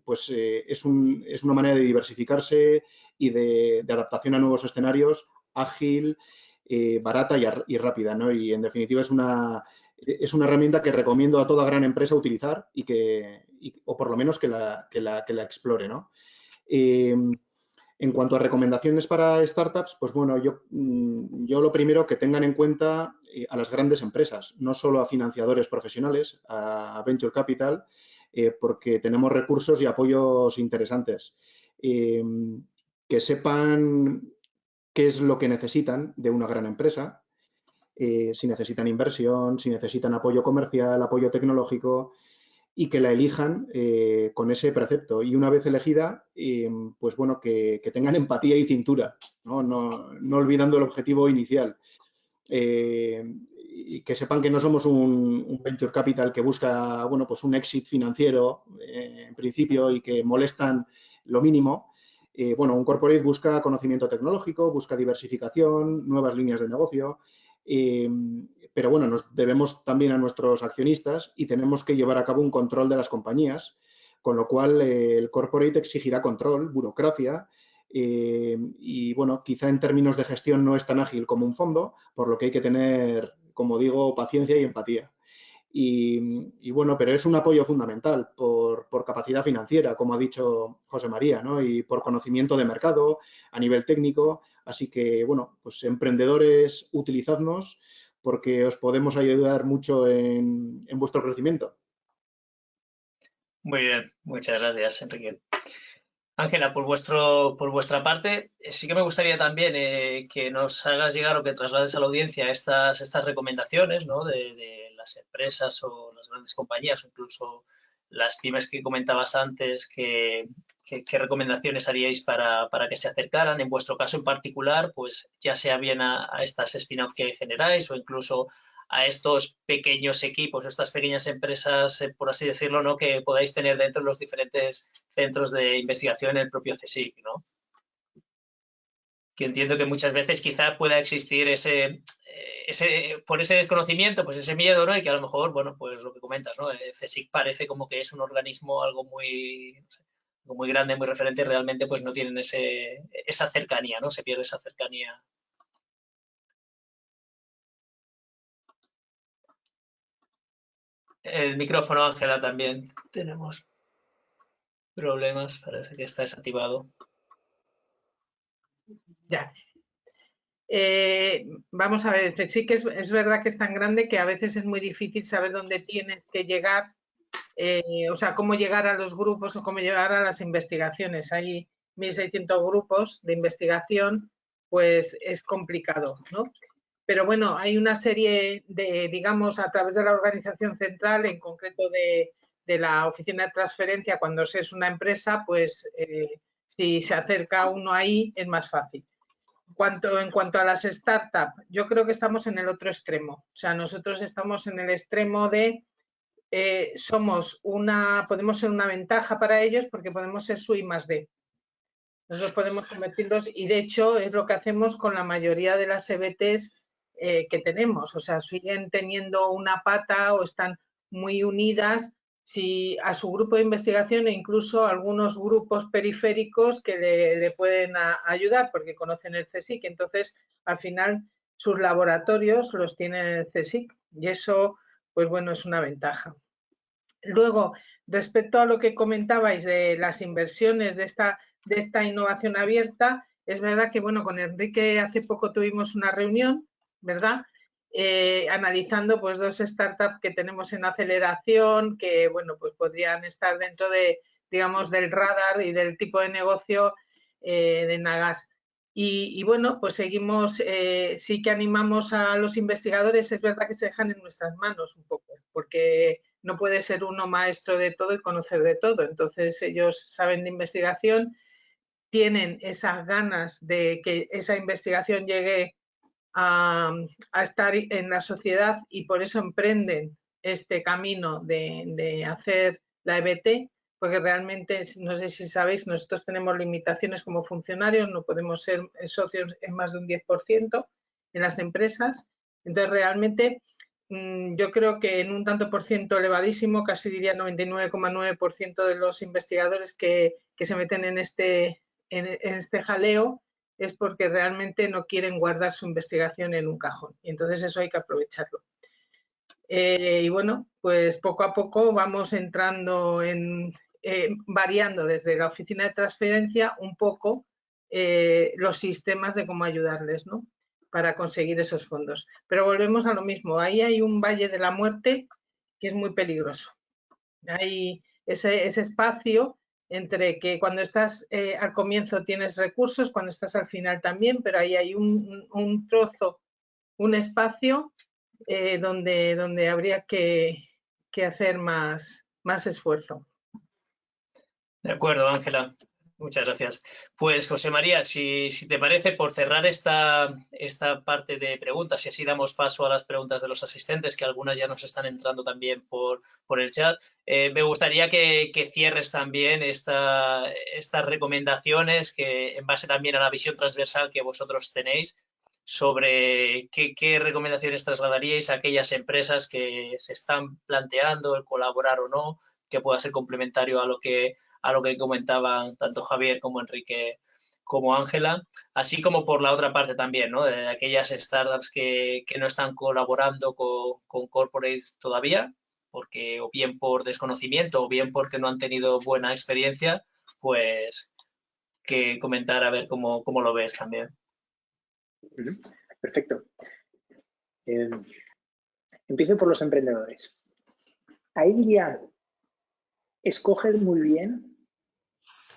pues es una manera de diversificarse y de adaptación a nuevos escenarios, ágil, barata y rápida, ¿no? Y en definitiva es una herramienta que recomiendo a toda gran empresa utilizar o por lo menos que la explore, ¿no? En cuanto a recomendaciones para startups, pues bueno, yo lo primero que tengan en cuenta a las grandes empresas, no solo a financiadores profesionales, a Venture Capital, porque tenemos recursos y apoyos interesantes. Que sepan qué es lo que necesitan de una gran empresa, si necesitan inversión, si necesitan apoyo comercial, apoyo tecnológico, y que la elijan con ese precepto. Y una vez elegida, pues bueno, que tengan empatía y cintura, no olvidando el objetivo inicial. Y que sepan que no somos un venture capital que busca, bueno, pues un exit financiero en principio y que molestan lo mínimo. Bueno, un corporate busca conocimiento tecnológico, busca diversificación, nuevas líneas de negocio, pero bueno, nos debemos también a nuestros accionistas y tenemos que llevar a cabo un control de las compañías, con lo cual el corporate exigirá control, burocracia, y bueno, quizá en términos de gestión no es tan ágil como un fondo, por lo que hay que tener, como digo, paciencia y empatía. Y bueno, pero es un apoyo fundamental por capacidad financiera, como ha dicho José María, ¿no? Y por conocimiento de mercado a nivel técnico. Así que, bueno, pues emprendedores, utilizadnos porque os podemos ayudar mucho en vuestro crecimiento. Muy bien, muchas gracias, Enrique. Ángela, por vuestra parte, sí que me gustaría también que nos hagas llegar o que traslades a la audiencia estas recomendaciones, ¿no? de las empresas o las grandes compañías o incluso las pymes que comentabas antes, qué recomendaciones haríais para que se acercaran. En vuestro caso en particular, pues ya sea bien a estas spin-off que generáis o incluso a estos pequeños equipos o estas pequeñas empresas, por así decirlo, ¿no? que podáis tener dentro de los diferentes centros de investigación en el propio CSIC, ¿no? Que entiendo que muchas veces quizá pueda existir por ese desconocimiento, pues ese miedo, ¿no? Y que a lo mejor, bueno, pues lo que comentas, ¿no? El CSIC parece como que es un organismo algo muy, no sé, muy grande, muy referente, y realmente pues no tienen esa cercanía, ¿no? Se pierde esa cercanía. El micrófono, Ángela, también tenemos problemas, parece que está desactivado. Ya. Vamos a ver, sí que es verdad que es tan grande que a veces es muy difícil saber dónde tienes que llegar, o sea, cómo llegar a los grupos o cómo llegar a las investigaciones. Hay 1.600 grupos de investigación, pues es complicado, ¿no? Pero bueno, hay una serie de, digamos, a través de la organización central, en concreto de la oficina de transferencia, cuando se es una empresa, pues si se acerca uno ahí es más fácil. En cuanto a las startups, yo creo que estamos en el otro extremo. O sea, nosotros estamos en el extremo de podemos ser una ventaja para ellos porque podemos ser su I+D. Nosotros podemos convertirlos y de hecho es lo que hacemos con la mayoría de las EBTs que tenemos. O sea, siguen teniendo una pata o están muy unidas a su grupo de investigación e incluso algunos grupos periféricos que le pueden ayudar porque conocen el CSIC. Entonces, al final, sus laboratorios los tienen en el CSIC y eso, pues bueno, es una ventaja. Luego, respecto a lo que comentabais de las inversiones de esta innovación abierta, es verdad que, bueno, con Enrique hace poco tuvimos una reunión, ¿verdad? Analizando pues 2 startups que tenemos en aceleración, que, bueno, pues podrían estar dentro de, digamos, del radar y del tipo de negocio de Nagas. Y bueno, pues seguimos, sí que animamos a los investigadores, es verdad que se dejan en nuestras manos un poco, porque no puede ser uno maestro de todo y conocer de todo. Entonces ellos saben de investigación, tienen esas ganas de que esa investigación llegue a estar en la sociedad y por eso emprenden este camino de hacer la EBT, porque realmente, no sé si sabéis, nosotros tenemos limitaciones como funcionarios, no podemos ser socios en más de un 10% en las empresas. Entonces, realmente, yo creo que en un tanto por ciento elevadísimo, casi diría 99,9% de los investigadores que se meten en este jaleo es porque realmente no quieren guardar su investigación en un cajón. Y entonces eso hay que aprovecharlo. Y bueno, pues poco a poco vamos entrando variando desde la oficina de transferencia un poco los sistemas de cómo ayudarles, ¿no? Para conseguir esos fondos. Pero volvemos a lo mismo. Ahí hay un valle de la muerte que es muy peligroso. Hay ese espacio entre que cuando estás al comienzo tienes recursos, cuando estás al final también, pero ahí hay un trozo un espacio donde habría que hacer más esfuerzo. De acuerdo, Ángela. Muchas gracias. Pues, José María, si te parece, por cerrar esta parte de preguntas, y así damos paso a las preguntas de los asistentes, que algunas ya nos están entrando también por el chat, me gustaría que cierres también estas recomendaciones que, en base también a la visión transversal que vosotros tenéis, sobre qué recomendaciones trasladaríais a aquellas empresas que se están planteando el colaborar o no, que pueda ser complementario a lo que comentaban tanto Javier como Enrique como Ángela, así como por la otra parte también, ¿no? De aquellas startups que no están colaborando con corporates todavía, porque o bien por desconocimiento o bien porque no han tenido buena experiencia, pues que comentar a ver cómo lo ves también. Perfecto. Empiezo por los emprendedores. Ahí diría, escoger muy bien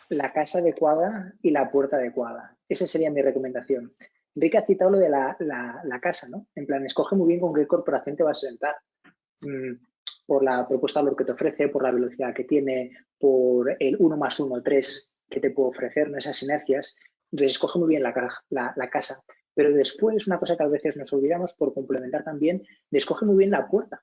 la casa adecuada y la puerta adecuada. Esa sería mi recomendación. Enrique ha citado lo de la casa, ¿no? En plan, escoge muy bien con qué corporación te vas a sentar. Por la propuesta de valor que te ofrece, por la velocidad que tiene, por el 1 más 1, 3 que te puede ofrecer, ¿no? Esas sinergias. Entonces, escoge muy bien la casa. Pero después, una cosa que a veces nos olvidamos, por complementar también, escoge muy bien la puerta.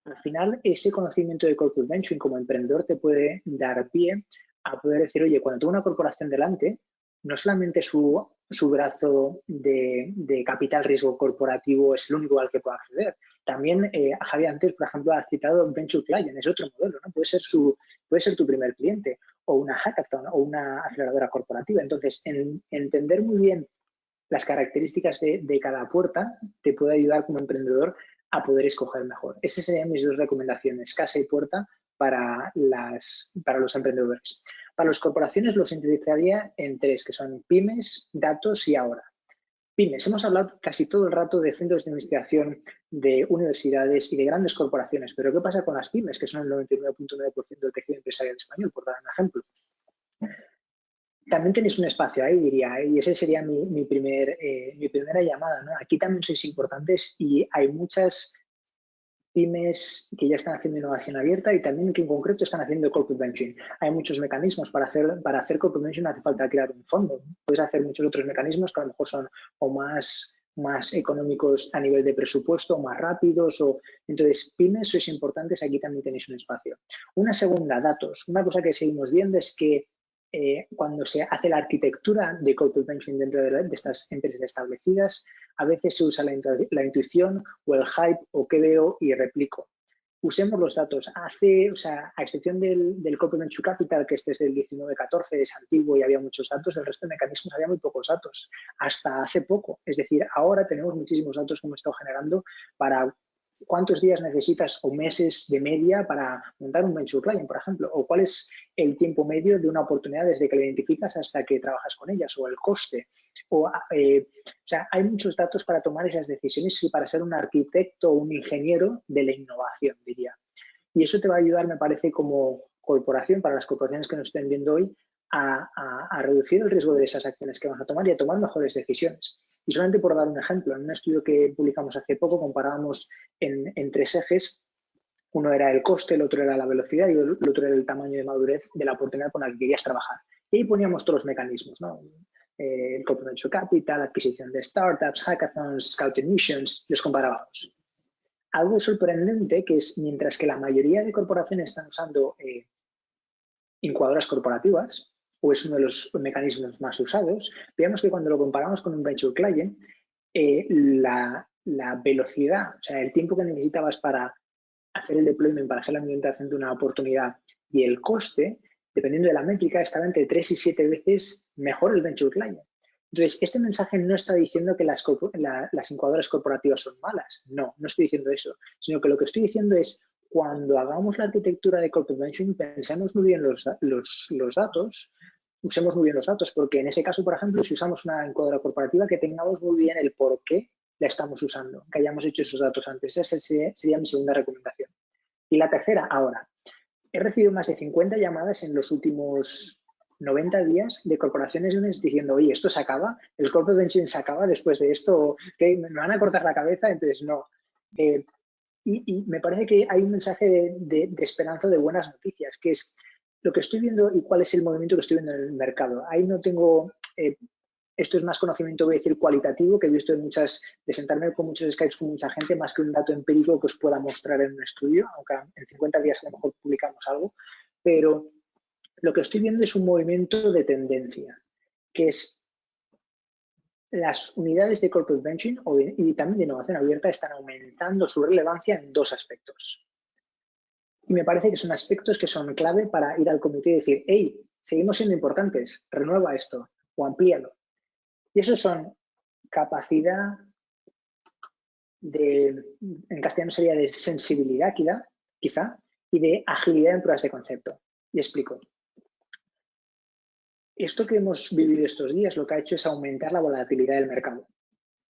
Al final, ese conocimiento de corporate venturing como emprendedor te puede dar pie a poder decir, oye, cuando tengo una corporación delante, no solamente su brazo de capital riesgo corporativo es el único al que puedo acceder. También Javier antes, por ejemplo, ha citado Venture Client, es otro modelo, ¿no? Puede ser tu primer cliente o una hackathon o una aceleradora corporativa. Entonces, entender muy bien las características de cada puerta te puede ayudar como emprendedor a poder escoger mejor. Esas serían mis dos recomendaciones, casa y puerta para los emprendedores. Para las corporaciones los sintetizaría en 3, que son pymes, datos y ahora. Pymes, hemos hablado casi todo el rato de centros de investigación, de universidades y de grandes corporaciones, pero ¿qué pasa con las pymes, que son el 99.9% del tejido empresarial español, por dar un ejemplo? También tenéis un espacio ahí, diría, y esa sería mi primera llamada, ¿no? Aquí también sois importantes y hay muchas pymes que ya están haciendo innovación abierta y también que en concreto están haciendo corporate venturing. Hay muchos mecanismos para hacer corporate venturing, no hace falta crear un fondo. Puedes hacer muchos otros mecanismos que a lo mejor son o más económicos a nivel de presupuesto, más rápidos. Entonces, pymes sois importantes, aquí también tenéis un espacio. Una segunda, datos. Una cosa que seguimos viendo es que cuando se hace la arquitectura de corporate venturing dentro de estas empresas establecidas, a veces se usa la intuición o el hype o qué veo y replico. Usemos los datos. A excepción del Corporate Venture Capital, que este es del 19-14, es antiguo y había muchos datos, el resto de mecanismos había muy pocos datos, hasta hace poco. Es decir, ahora tenemos muchísimos datos que hemos estado generando para cuántos días necesitas o meses de media para montar un venture client, por ejemplo, o cuál es el tiempo medio de una oportunidad desde que la identificas hasta que trabajas con ellas, o el coste. O sea, hay muchos datos para tomar esas decisiones y para ser un arquitecto o un ingeniero de la innovación, diría. Y eso te va a ayudar, me parece, como corporación, para las corporaciones que nos estén viendo hoy, a reducir el riesgo de esas acciones que van a tomar y a tomar mejores decisiones. Y solamente por dar un ejemplo, en un estudio que publicamos hace poco comparábamos en 3 ejes. Uno era el coste, el otro era la velocidad y el otro era el tamaño de madurez de la oportunidad con la que querías trabajar. Y ahí poníamos todos los mecanismos, ¿no? El Corporate Venture Capital, adquisición de startups, hackathons, scouting missions, los comparábamos. Algo sorprendente que es, mientras que la mayoría de corporaciones están usando incubadoras corporativas, o es uno de los mecanismos más usados, veamos que cuando lo comparamos con un Venture Client, la velocidad, o sea, el tiempo que necesitabas para hacer el deployment, para hacer la implementación de una oportunidad y el coste, dependiendo de la métrica, estaba entre 3 y 7 veces mejor el Venture Client. Entonces, este mensaje no está diciendo que las incubadoras corporativas son malas. No estoy diciendo eso. Sino que lo que estoy diciendo es, cuando hagamos la arquitectura de corporate venturing, pensemos muy bien los datos, usemos muy bien los datos, porque en ese caso, por ejemplo, si usamos una incubadora corporativa, que tengamos muy bien el por qué la estamos usando, que hayamos hecho esos datos antes. Esa sería mi segunda recomendación. Y la tercera, ahora. He recibido más de 50 llamadas en los últimos 90 días de corporaciones diciendo, oye, esto se acaba, el corporate venture se acaba después de esto, que me van a cortar la cabeza, entonces no. Y me parece que hay un mensaje de esperanza, de buenas noticias, que es lo que estoy viendo y cuál es el movimiento que estoy viendo en el mercado. Ahí no tengo, esto es más conocimiento, voy a decir, cualitativo, que he visto de sentarme con muchos Skypes con mucha gente, más que un dato empírico que os pueda mostrar en un estudio, aunque en 50 días a lo mejor publicamos algo, pero lo que estoy viendo es un movimiento de tendencia, que es las unidades de corporate venture y también de innovación abierta están aumentando su relevancia en dos aspectos. Y me parece que son aspectos que son clave para ir al comité y decir, hey, seguimos siendo importantes, renueva esto o amplíalo. Y esos son capacidad en castellano sería de sensibilidad quizá, y de agilidad en pruebas de concepto. Y explico. Esto que hemos vivido estos días lo que ha hecho es aumentar la volatilidad del mercado.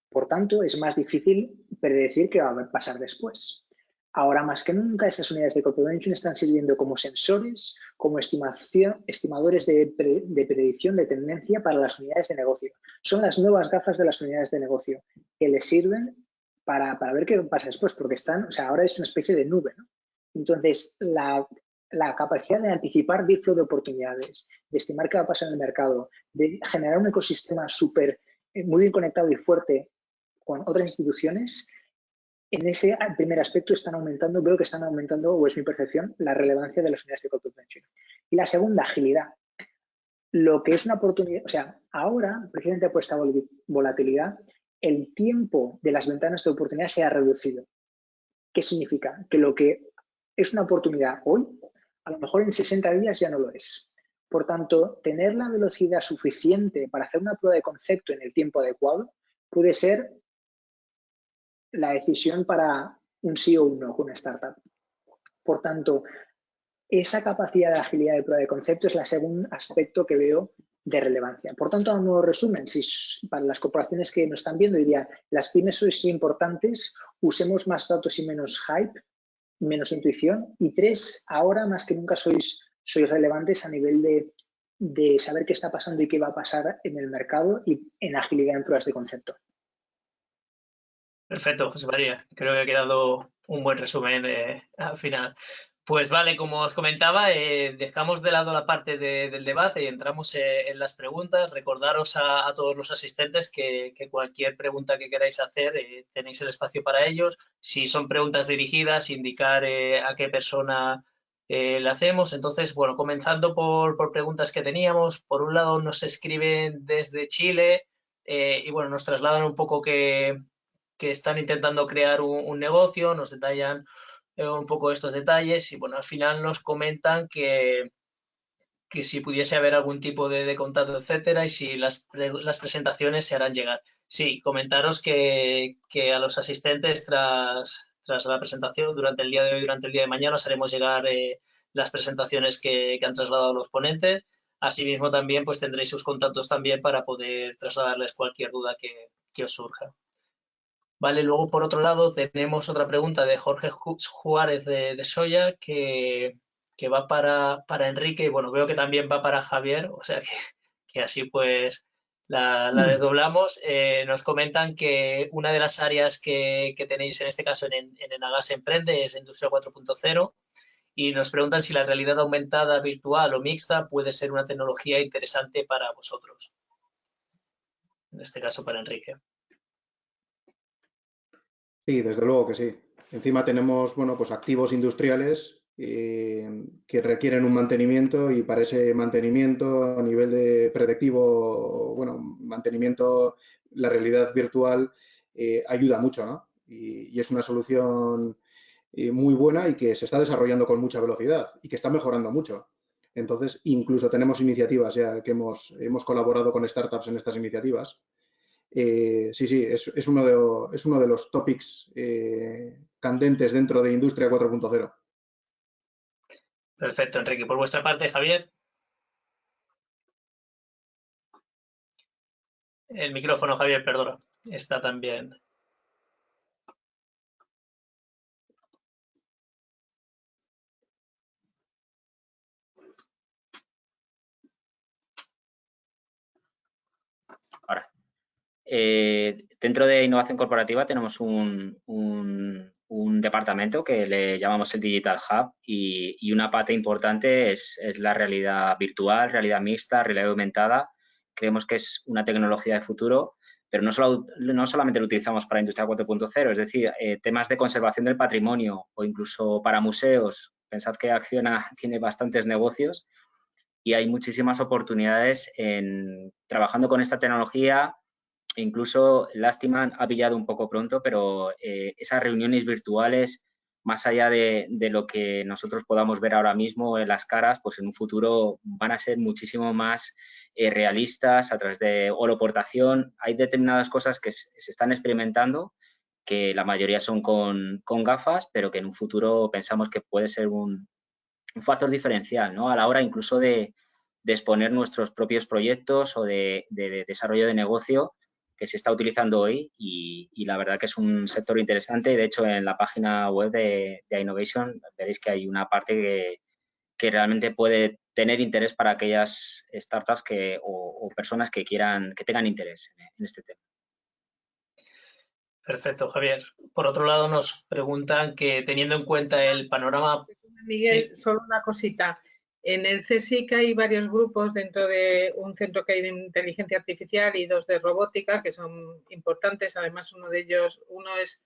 Por tanto, es más difícil predecir qué va a pasar después. Ahora más que nunca, estas unidades de corporate venture están sirviendo como sensores, como estimadores de predicción de tendencia para las unidades de negocio. Son las nuevas gafas de las unidades de negocio que les sirven para ver qué pasa después, porque ahora es una especie de nube, ¿no? Entonces, la capacidad de anticipar deal flow de oportunidades, de estimar qué va a pasar en el mercado, de generar un ecosistema muy bien conectado y fuerte con otras instituciones, en ese primer aspecto veo que están aumentando, o es mi percepción, la relevancia de las unidades de corporate venture. Y la segunda, agilidad. Lo que es una oportunidad, ahora, precisamente por esta volatilidad, el tiempo de las ventanas de oportunidad se ha reducido. ¿Qué significa? Que lo que es una oportunidad hoy, a lo mejor en 60 días ya no lo es. Por tanto, tener la velocidad suficiente para hacer una prueba de concepto en el tiempo adecuado puede ser la decisión para un sí o un no con una startup. Por tanto, esa capacidad de agilidad de prueba de concepto es el segundo aspecto que veo de relevancia. Por tanto, a un nuevo resumen, para las corporaciones que nos están viendo, diría, las pymes sois importantes, usemos más datos y menos hype, menos intuición. Y 3, ahora más que nunca sois relevantes a nivel de saber qué está pasando y qué va a pasar en el mercado y en agilidad en pruebas de concepto. Perfecto, José María. Creo que ha quedado un buen resumen al final. Pues vale, como os comentaba, dejamos de lado la parte del debate y entramos en las preguntas. Recordaros a todos los asistentes que cualquier pregunta que queráis hacer, tenéis el espacio para ellos. Si son preguntas dirigidas, indicar a qué persona le hacemos. Entonces, bueno, comenzando por preguntas que teníamos. Por un lado, nos escriben desde Chile y, bueno, nos trasladan un poco que están intentando crear un negocio, nos detallan un poco estos detalles y, bueno, al final nos comentan que si pudiese haber algún tipo de contacto, etcétera, y si las presentaciones se harán llegar. Sí, comentaros que a los asistentes tras la presentación durante el día de hoy, durante el día de mañana, os haremos llegar las presentaciones que han trasladado los ponentes. Asimismo, también pues tendréis sus contactos también para poder trasladarles cualquier duda que os surja. Vale, luego por otro lado tenemos otra pregunta de Jorge Juárez de Soya que va para Enrique y, bueno, veo que también va para Javier, o sea que así pues la desdoblamos. Nos comentan que una de las áreas que tenéis en este caso en Enagas Emprende es Industria 4.0 y nos preguntan si la realidad aumentada, virtual o mixta puede ser una tecnología interesante para vosotros. En este caso para Enrique. Sí, desde luego que sí. Encima tenemos, bueno, pues activos industriales que requieren un mantenimiento y para ese mantenimiento a nivel de predictivo, bueno, mantenimiento, la realidad virtual ayuda mucho, ¿no? Y es una solución muy buena y que se está desarrollando con mucha velocidad y que está mejorando mucho. Entonces, incluso tenemos iniciativas ya que hemos colaborado con startups en estas iniciativas. Sí, es uno de los topics candentes dentro de Industria 4.0. Perfecto, Enrique. Por vuestra parte, Javier. El micrófono, Javier, perdona. Está también. dentro de innovación corporativa tenemos un departamento que le llamamos el Digital Hub y una pata importante es la realidad virtual, realidad mixta, realidad aumentada. Creemos que es una tecnología de futuro, pero no solamente lo utilizamos para Industria 4.0, es decir, temas de conservación del patrimonio o incluso para museos. Pensad que Acciona tiene bastantes negocios y hay muchísimas oportunidades trabajando con esta tecnología. Incluso, lástima, ha pillado un poco pronto, pero esas reuniones virtuales, más allá de lo que nosotros podamos ver ahora mismo en las caras, pues en un futuro van a ser muchísimo más realistas a través de holoportación. Hay determinadas cosas que se están experimentando, que la mayoría son con gafas, pero que en un futuro pensamos que puede ser un factor diferencial, ¿no? A la hora incluso de exponer nuestros propios proyectos o de desarrollo de negocio que se está utilizando hoy y la verdad que es un sector interesante. De hecho, en la página web de iNovation veréis que hay una parte que realmente puede tener interés para aquellas startups o personas que tengan interés en este tema. Perfecto, Javier. Por otro lado, nos preguntan que teniendo en cuenta el panorama... Miguel, Sí. solo una cosita. En el CSIC hay varios grupos dentro de un centro que hay de inteligencia artificial y dos de robótica que son importantes. Además, uno es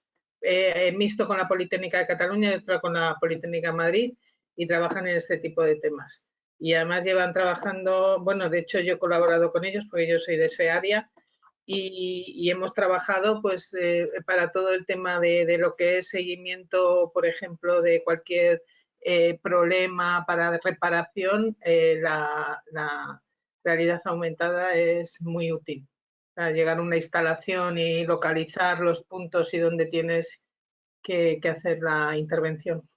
mixto con la Politécnica de Cataluña y otro con la Politécnica de Madrid y trabajan en este tipo de temas. Y además llevan trabajando, bueno, de hecho yo he colaborado con ellos porque yo soy de ese área y hemos trabajado pues para todo el tema de lo que es seguimiento, por ejemplo, de cualquier problema para reparación, la realidad aumentada es muy útil. Para llegar a una instalación y localizar los puntos y donde tienes que hacer la intervención.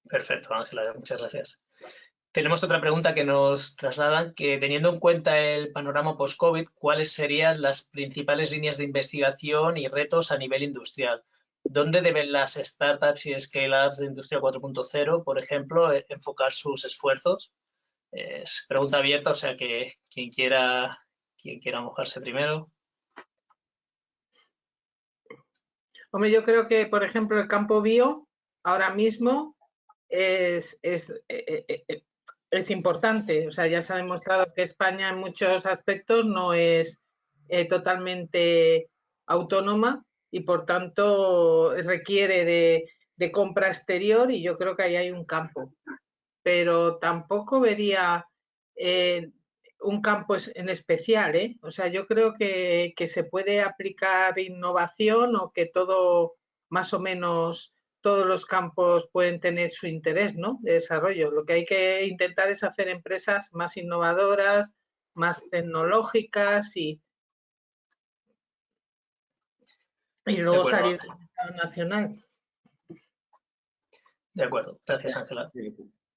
Perfecto, Ángela, muchas gracias. Tenemos otra pregunta que nos trasladan, que teniendo en cuenta el panorama post-COVID, ¿cuáles serían las principales líneas de investigación y retos a nivel industrial? ¿Dónde deben las startups y scale-ups de Industria 4.0, por ejemplo, enfocar sus esfuerzos? Es pregunta abierta, o sea que quien quiera mojarse primero. Hombre, yo creo que, por ejemplo, el campo bio ahora mismo es importante. O sea, ya se ha demostrado que España en muchos aspectos no es totalmente autónoma y, por tanto, requiere de compra exterior y yo creo que ahí hay un campo. Pero tampoco vería un campo en especial, ¿eh? O sea, yo creo que se puede aplicar innovación o que todo, más o menos, todos los campos pueden tener su interés, ¿no? De desarrollo. Lo que hay que intentar es hacer empresas más innovadoras, más tecnológicas y luego salir del mercado nacional. De acuerdo, gracias, Ángela.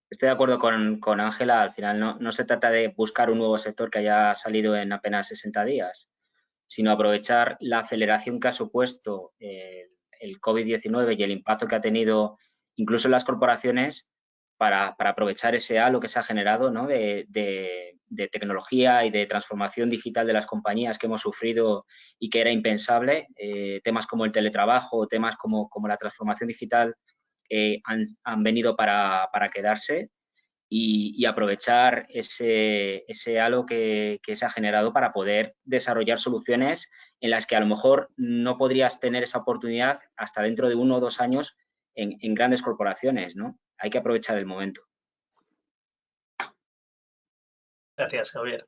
Estoy de acuerdo con Ángela. Al final no se trata de buscar un nuevo sector que haya salido en apenas 60 días, sino aprovechar la aceleración que ha supuesto el COVID-19 y el impacto que ha tenido incluso en las corporaciones para aprovechar ese halo que se ha generado, ¿no? de tecnología y de transformación digital de las compañías que hemos sufrido y que era impensable. Temas como el teletrabajo, temas como la transformación digital han venido para quedarse y aprovechar ese halo que se ha generado para poder desarrollar soluciones en las que a lo mejor no podrías tener esa oportunidad hasta dentro de 1 o 2 años en grandes corporaciones, ¿no? Hay que aprovechar el momento. Gracias, Javier.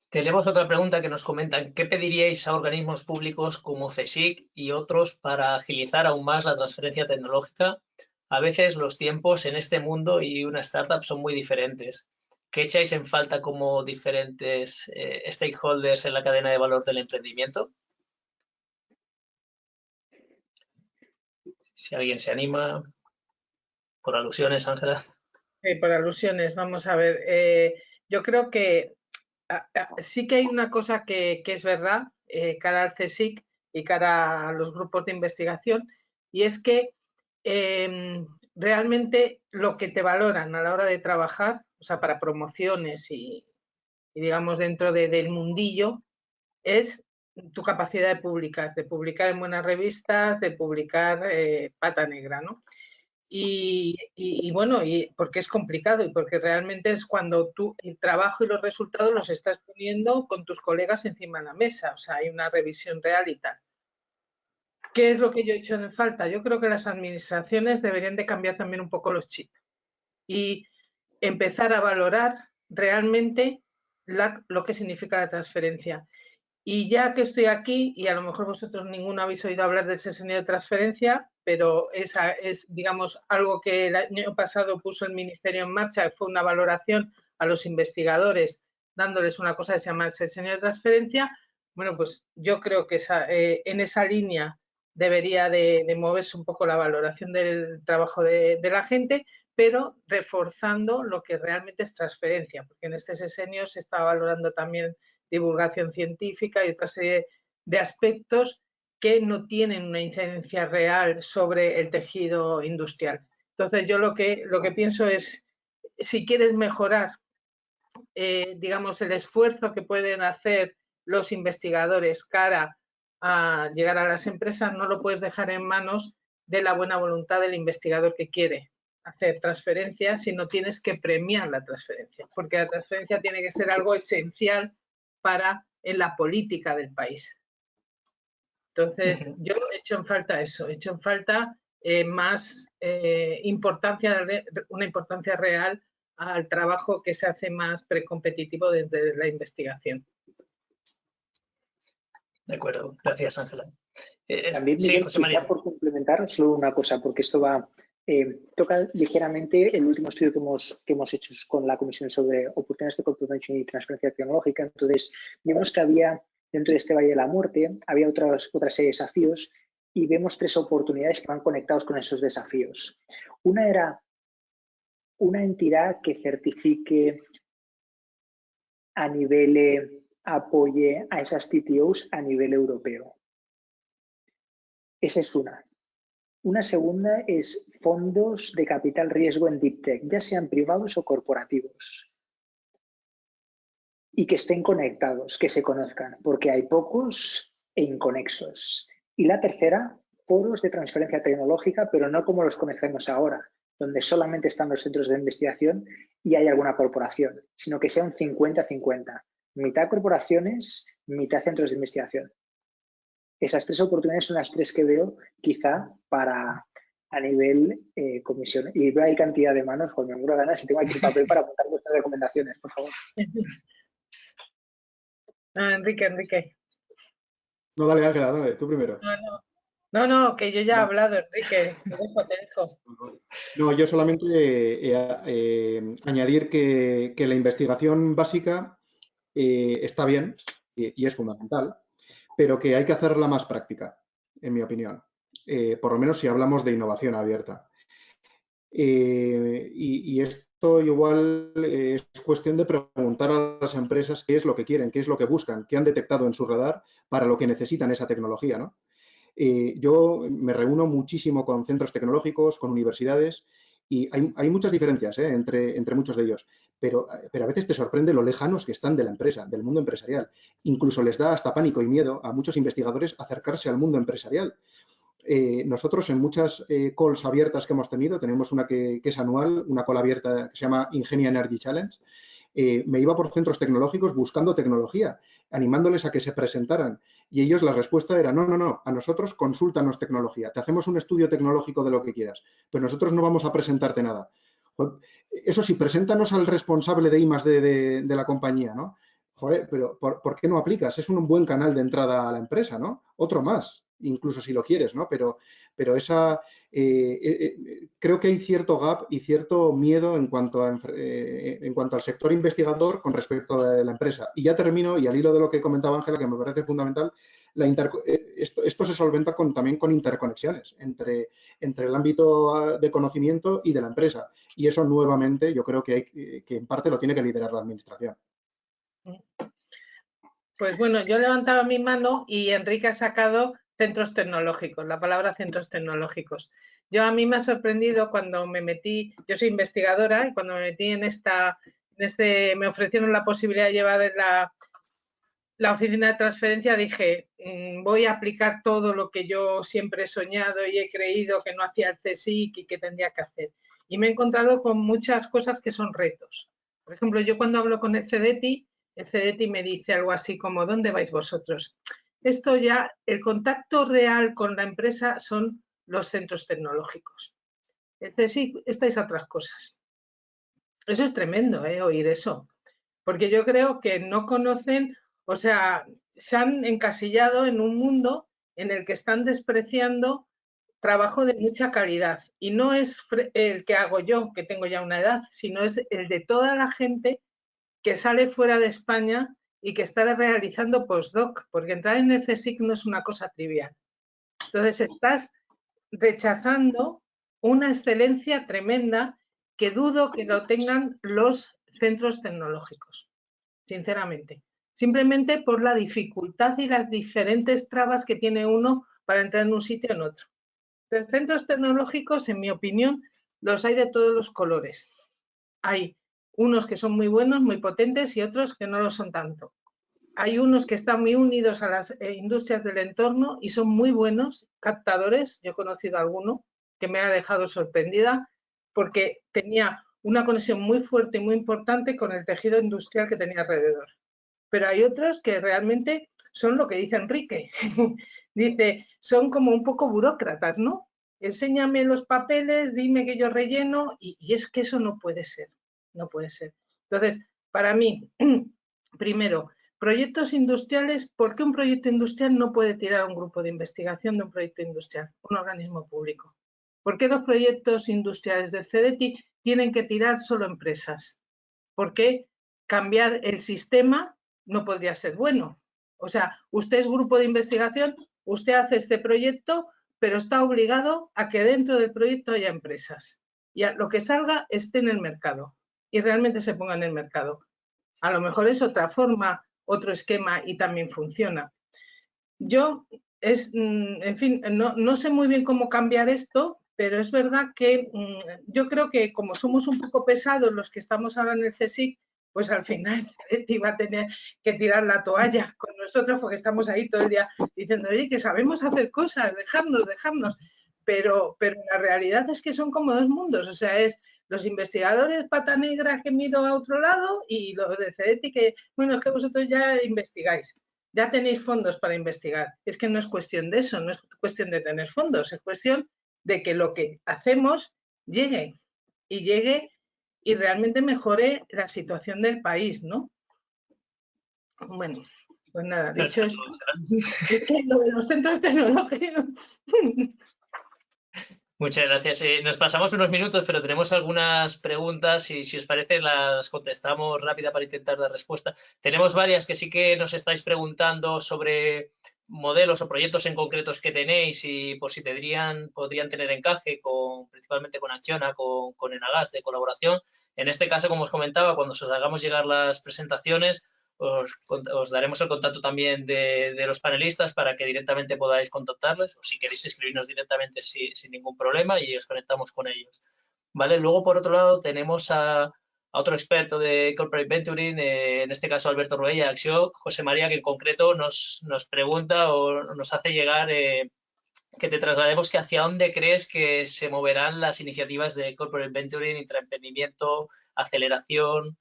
Tenemos otra pregunta que nos comentan, ¿qué pediríais a organismos públicos como CSIC y otros para agilizar aún más la transferencia tecnológica? A veces los tiempos en este mundo y una startup son muy diferentes. ¿Qué echáis en falta como diferentes stakeholders en la cadena de valor del emprendimiento? Si alguien se anima, por alusiones, Ángela. Por alusiones, vamos a ver. Yo creo que sí que hay una cosa que es verdad, cara al CSIC y cara a los grupos de investigación, y es que realmente lo que te valoran a la hora de trabajar, o sea, para promociones y digamos dentro del mundillo, es tu capacidad de publicar en buenas revistas, de publicar pata negra, ¿no? Y bueno, y porque es complicado y porque realmente es cuando tú el trabajo y los resultados los estás poniendo con tus colegas encima de la mesa, o sea, hay una revisión real y tal. ¿Qué es lo que yo he hecho en falta? Yo creo que las administraciones deberían de cambiar también un poco los chips y empezar a valorar realmente lo que significa la transferencia. Y ya que estoy aquí, y a lo mejor vosotros ninguno habéis oído hablar del sesenio de transferencia, pero esa es, digamos, algo que el año pasado puso el Ministerio en marcha, fue una valoración a los investigadores, dándoles una cosa que se llama el sesenio de transferencia. Bueno, pues yo creo que en esa línea debería de moverse un poco la valoración del trabajo de la gente, pero reforzando lo que realmente es transferencia, porque en este sesenio se está valorando también divulgación científica y otra serie de aspectos que no tienen una incidencia real sobre el tejido industrial. Entonces, yo lo que pienso es, si quieres mejorar, digamos, el esfuerzo que pueden hacer los investigadores cara a llegar a las empresas, no lo puedes dejar en manos de la buena voluntad del investigador que quiere hacer transferencias, sino tienes que premiar la transferencia, porque la transferencia tiene que ser algo esencial en la política del país. Entonces, yo he hecho en falta eso, he hecho en falta más una importancia real al trabajo que se hace más precompetitivo desde la investigación. De acuerdo, gracias, Ángela. También, Miguel, sí, José María. por complementar solo una cosa, porque esto toca ligeramente el último estudio que hemos hecho con la Comisión sobre oportunidades de co-prevención y transferencia tecnológica. Entonces, vimos que había, dentro de este Valle de la Muerte, había otra serie de desafíos y vemos 3 oportunidades que van conectados con esos desafíos. Una era una entidad que certifique a nivel, apoye a esas TTOs a nivel europeo. Esa es una. Una segunda es fondos de capital riesgo en Deep Tech, ya sean privados o corporativos. Y que estén conectados, que se conozcan, porque hay pocos e inconexos. Y la tercera, foros de transferencia tecnológica, pero no como los conocemos ahora, donde solamente están los centros de investigación y hay alguna corporación, sino que sea un 50-50. Mitad corporaciones, mitad centros de investigación. Esas 3 oportunidades son las 3 que veo quizá a nivel comisión. Y veo ahí cantidad de manos, me muero ganas y tengo aquí un papel para apuntar vuestras recomendaciones, por favor. Enrique. No, dale, Ángela, dale, tú primero. No, que yo ya he hablado, Enrique. Te dejo. No, yo solamente añadir que la investigación básica está bien y es fundamental, pero que hay que hacerla más práctica, en mi opinión. Por lo menos si hablamos de innovación abierta. Y esto igual es cuestión de preguntar a las empresas qué es lo que quieren, qué es lo que buscan, qué han detectado en su radar para lo que necesitan esa tecnología, ¿no? Yo me reúno muchísimo con centros tecnológicos, con universidades y hay muchas diferencias entre muchos de ellos, pero a veces te sorprende lo lejanos que están de la empresa, del mundo empresarial. Incluso les da hasta pánico y miedo a muchos investigadores acercarse al mundo empresarial. Nosotros en muchas calls abiertas que hemos tenido, tenemos una que es anual, una call abierta que se llama Ingenia Energy Challenge, me iba por centros tecnológicos buscando tecnología, animándoles a que se presentaran. Y ellos la respuesta era, no, a nosotros consúltanos tecnología, te hacemos un estudio tecnológico de lo que quieras, pero nosotros no vamos a presentarte nada. Eso sí, preséntanos al responsable de I+D de la compañía, ¿no? Joder, pero ¿por qué no aplicas? Es un buen canal de entrada a la empresa, ¿no? Otro más, incluso si lo quieres, ¿no? Pero esa, creo que hay cierto gap y cierto miedo en cuanto al sector investigador con respecto a la empresa. Y ya termino, y al hilo de lo que comentaba Ángela, que me parece fundamental, esto se solventa también con interconexiones entre el ámbito de conocimiento y de la empresa. Y eso nuevamente yo creo que en parte lo tiene que liderar la administración. Pues bueno, yo he levantado mi mano y Enrique ha sacado centros tecnológicos, la palabra centros tecnológicos. A mí me ha sorprendido cuando me metí, yo soy investigadora y cuando me metí me ofrecieron la posibilidad de llevar la oficina de transferencia dije, voy a aplicar todo lo que yo siempre he soñado y he creído que no hacía el CSIC y que tendría que hacer. Y me he encontrado con muchas cosas que son retos. Por ejemplo, yo cuando hablo con el CDTI me dice algo así como, ¿dónde vais vosotros? Esto ya, el contacto real con la empresa son los centros tecnológicos. El CSIC estáis a otras cosas. Eso es tremendo, oír eso. Porque yo creo que no conocen, o sea, se han encasillado en un mundo en el que están despreciando trabajo de mucha calidad. Y no es el que hago yo, que tengo ya una edad, sino es el de toda la gente que sale fuera de España y que está realizando postdoc, porque entrar en el CSIC no es una cosa trivial. Entonces estás rechazando una excelencia tremenda que dudo que lo tengan los centros tecnológicos, sinceramente. Simplemente por la dificultad y las diferentes trabas que tiene uno para entrar en un sitio o en otro. Los centros tecnológicos, en mi opinión, los hay de todos los colores. Hay unos que son muy buenos, muy potentes y otros que no lo son tanto. Hay unos que están muy unidos a las industrias del entorno y son muy buenos captadores. Yo he conocido a alguno que me ha dejado sorprendida porque tenía una conexión muy fuerte y muy importante con el tejido industrial que tenía alrededor. Pero hay otros que realmente son lo que dice Enrique. Dice, son como un poco burócratas, ¿no? Enséñame los papeles, dime que yo relleno y es que eso no puede ser, no puede ser. Entonces, para mí, primero, proyectos industriales, ¿por qué un proyecto industrial no puede tirar a un grupo de investigación de un proyecto industrial, un organismo público? ¿Por qué los proyectos industriales del CDTI tienen que tirar solo empresas? ¿Por qué cambiar el sistema no podría ser bueno? O sea, usted es grupo de investigación, usted hace este proyecto, pero está obligado a que dentro del proyecto haya empresas y a lo que salga esté en el mercado y realmente se ponga en el mercado. A lo mejor es otra forma, otro esquema y también funciona. Yo, en fin, no sé muy bien cómo cambiar esto, pero es verdad que yo creo que como somos un poco pesados los que estamos ahora en el CSIC, pues al final va a tener que tirar la toalla con nosotros porque estamos ahí todo el día diciendo, oye, que sabemos hacer cosas, dejarnos. Pero la realidad es que son como dos mundos, o sea, es los investigadores pata negra que miro a otro lado y los de CDT que, bueno, es que vosotros ya investigáis. Ya tenéis fondos para investigar. Es que no es cuestión de eso, no es cuestión de tener fondos, es cuestión de que lo que hacemos llegue y realmente mejore la situación del país, ¿no? Bueno, pues nada, dicho esto, es que lo de los centros tecnológicos. Muchas gracias. Nos pasamos unos minutos, pero tenemos algunas preguntas y si os parece las contestamos rápida para intentar dar respuesta. Tenemos varias que sí que nos estáis preguntando sobre modelos o proyectos en concretos que tenéis y por si podrían tener encaje principalmente con Acciona, con Enagás de colaboración. En este caso, como os comentaba, cuando os hagamos llegar las presentaciones, os daremos el contacto también de los panelistas para que directamente podáis contactarles o si queréis escribirnos directamente sin ningún problema y os conectamos con ellos. ¿Vale? Luego, por otro lado, tenemos a otro experto de Corporate Venturing, en este caso Alberto Ruella, Acción, José María, que en concreto nos pregunta o nos hace llegar que te traslademos que hacia dónde crees que se moverán las iniciativas de Corporate Venturing, intraemprendimiento, aceleración,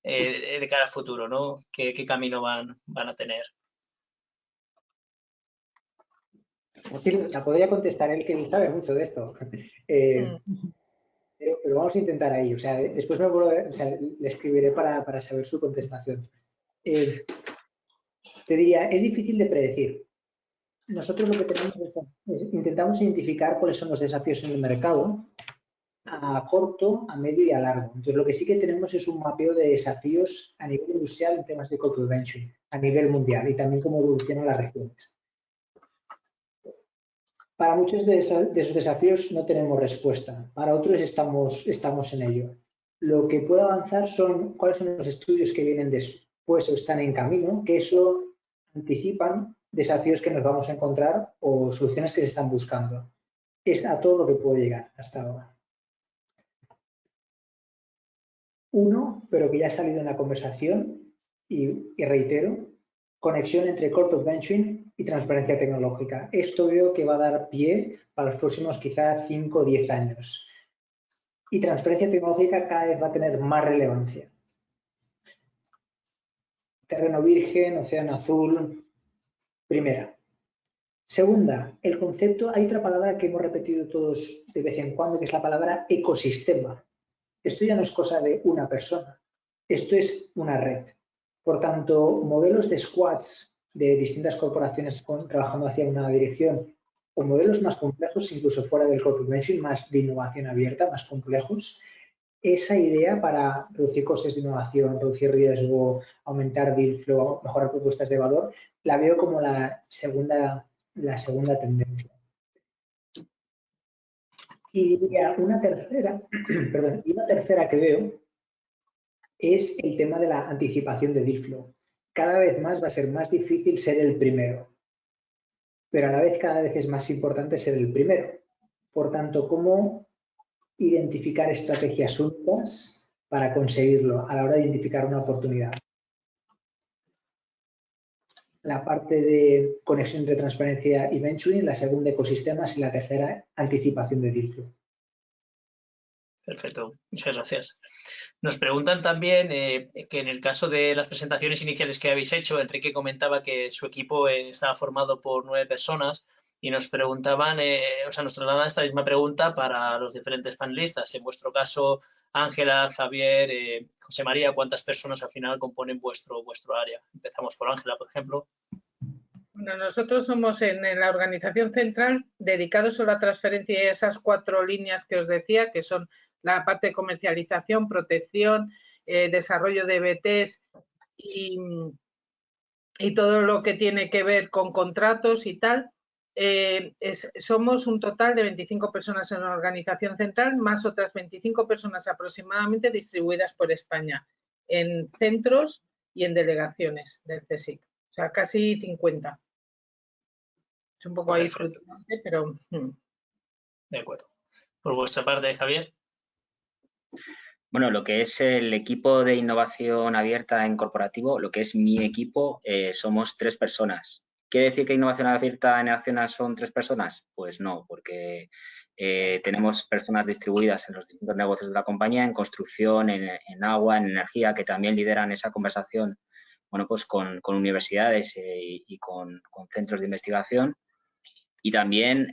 de cara al futuro, ¿no? ¿Qué camino van a tener? Sí, la podría contestar él, que sabe mucho de esto. Pero vamos a intentar ahí. O sea, después le escribiré para saber su contestación. Te diría, es difícil de predecir. Nosotros lo que tenemos es intentamos identificar cuáles son los desafíos en el mercado a corto, a medio y a largo. Entonces, lo que sí que tenemos es un mapeo de desafíos a nivel industrial en temas de corporate venture, a nivel mundial y también cómo evolucionan las regiones. Para muchos de esos desafíos no tenemos respuesta, para otros estamos en ello. Lo que puede avanzar son cuáles son los estudios que vienen después o están en camino, que eso anticipan desafíos que nos vamos a encontrar o soluciones que se están buscando. Es a todo lo que puede llegar hasta ahora. Uno, pero que ya ha salido en la conversación y reitero, conexión entre corporate venturing y transparencia tecnológica. Esto veo que va a dar pie para los próximos quizá 5 o 10 años. Y transparencia tecnológica cada vez va a tener más relevancia. Terreno virgen, océano azul, primera. Segunda, el concepto, hay otra palabra que hemos repetido todos de vez en cuando, que es la palabra ecosistema. Esto ya no es cosa de una persona, esto es una red. Por tanto, modelos de squads de distintas corporaciones trabajando hacia una dirección o modelos más complejos, incluso fuera del corporate venture, más de innovación abierta, más complejos, esa idea para reducir costes de innovación, reducir riesgo, aumentar deal flow, mejorar propuestas de valor, la veo como la segunda tendencia. Y diría una tercera, perdón, y una tercera que veo es el tema de la anticipación de deal flow. Cada vez más va a ser más difícil ser el primero, pero a la vez cada vez es más importante ser el primero. Por tanto, ¿cómo identificar estrategias únicas para conseguirlo a la hora de identificar una oportunidad? La parte de conexión entre transparencia y venturing, la segunda ecosistemas y la tercera anticipación de deal flow. Perfecto, muchas gracias. Nos preguntan también que en el caso de las presentaciones iniciales que habéis hecho, Enrique comentaba que su equipo estaba formado por 9 personas y nos preguntaban, nos trasladaban esta misma pregunta para los diferentes panelistas. En vuestro caso, Ángela, Javier, José María, ¿cuántas personas al final componen vuestro área? Empezamos por Ángela, por ejemplo. Bueno, nosotros somos en la organización central dedicados solo a transferencia y esas 4 líneas que os decía, que son la parte de comercialización, protección, desarrollo de BTs y todo lo que tiene que ver con contratos y tal. Somos un total de 25 personas en la organización central, más otras 25 personas aproximadamente distribuidas por España, en centros y en delegaciones del CSIC. O sea, casi 50. Es un poco ahí fluctuante, pero... De acuerdo. Por vuestra parte, Javier. Bueno, lo que es el equipo de innovación abierta en corporativo, lo que es mi equipo, somos 3 personas. ¿Quiere decir que innovación abierta en Acciona son 3 personas? Pues no, porque tenemos personas distribuidas en los distintos negocios de la compañía, en construcción, en agua, en energía, que también lideran esa conversación, bueno, pues con universidades y con centros de investigación. Y también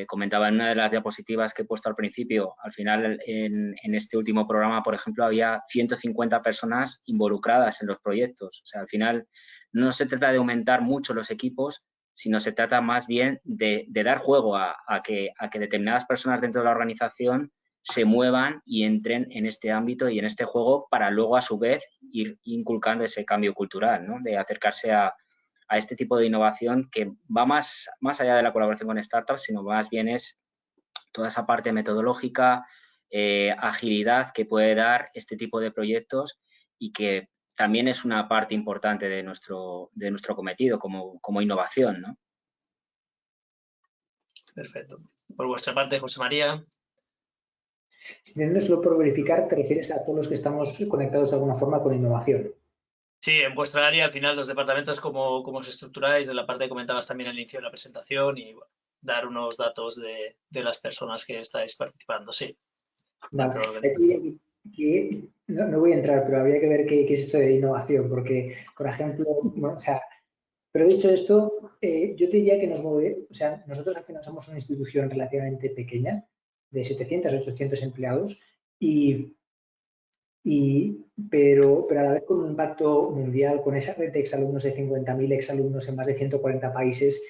comentaba en una de las diapositivas que he puesto al principio, al final en este último programa, por ejemplo, había 150 personas involucradas en los proyectos. O sea, al final no se trata de aumentar mucho los equipos, sino se trata más bien de dar juego a que determinadas personas dentro de la organización se muevan y entren en este ámbito y en este juego para luego, a su vez, ir inculcando ese cambio cultural, ¿no? De acercarse a este tipo de innovación que va más allá de la colaboración con startups, sino más bien es toda esa parte metodológica, agilidad que puede dar este tipo de proyectos y que también es una parte importante de nuestro cometido como innovación, ¿no? Perfecto. Por vuestra parte, José María. Solo por verificar, te refieres a todos los que estamos conectados de alguna forma con innovación. Sí, en vuestra área, al final, los departamentos, ¿cómo os estructuráis? De la parte que comentabas también al inicio de la presentación y bueno, dar unos datos de las personas que estáis participando, sí. Vale. Aquí, no voy a entrar, pero habría que ver qué es esto de innovación, porque, por ejemplo, bueno, o sea, pero dicho esto, yo te diría que nosotros al final somos una institución relativamente pequeña, de 700 a 800 empleados, pero a la vez con un impacto mundial, con esa red de exalumnos de 50.000 exalumnos en más de 140 países,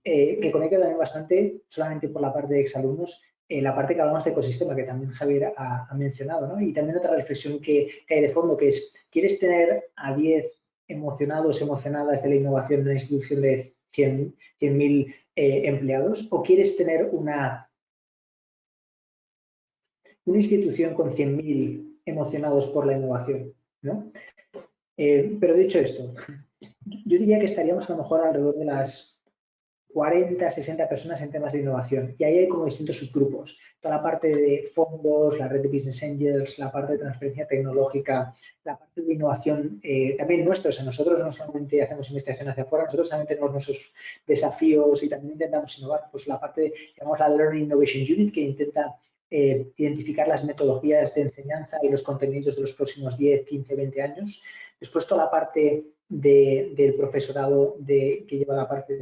que conecta también bastante, solamente por la parte de exalumnos, la parte que hablamos de ecosistema, que también Javier ha mencionado, ¿no? Y también otra reflexión que hay de fondo, que es, ¿quieres tener a 10 emocionados, emocionadas de la innovación en una institución de 100.000 empleados? ¿O quieres tener una institución con 100.000 emocionados por la innovación, ¿no? Pero dicho esto, yo diría que estaríamos a lo mejor alrededor de las 40, 60 personas en temas de innovación. Y ahí hay como distintos subgrupos. Toda la parte de fondos, la red de Business Angels, la parte de transferencia tecnológica, la parte de innovación, también nuestros. Nosotros no solamente hacemos investigación hacia afuera, nosotros también tenemos nuestros desafíos y también intentamos innovar. Pues la parte, llamamos la Learning Innovation Unit, que intenta identificar las metodologías de enseñanza y los contenidos de los próximos 10, 15, 20 años. Después toda la parte del profesorado que lleva la parte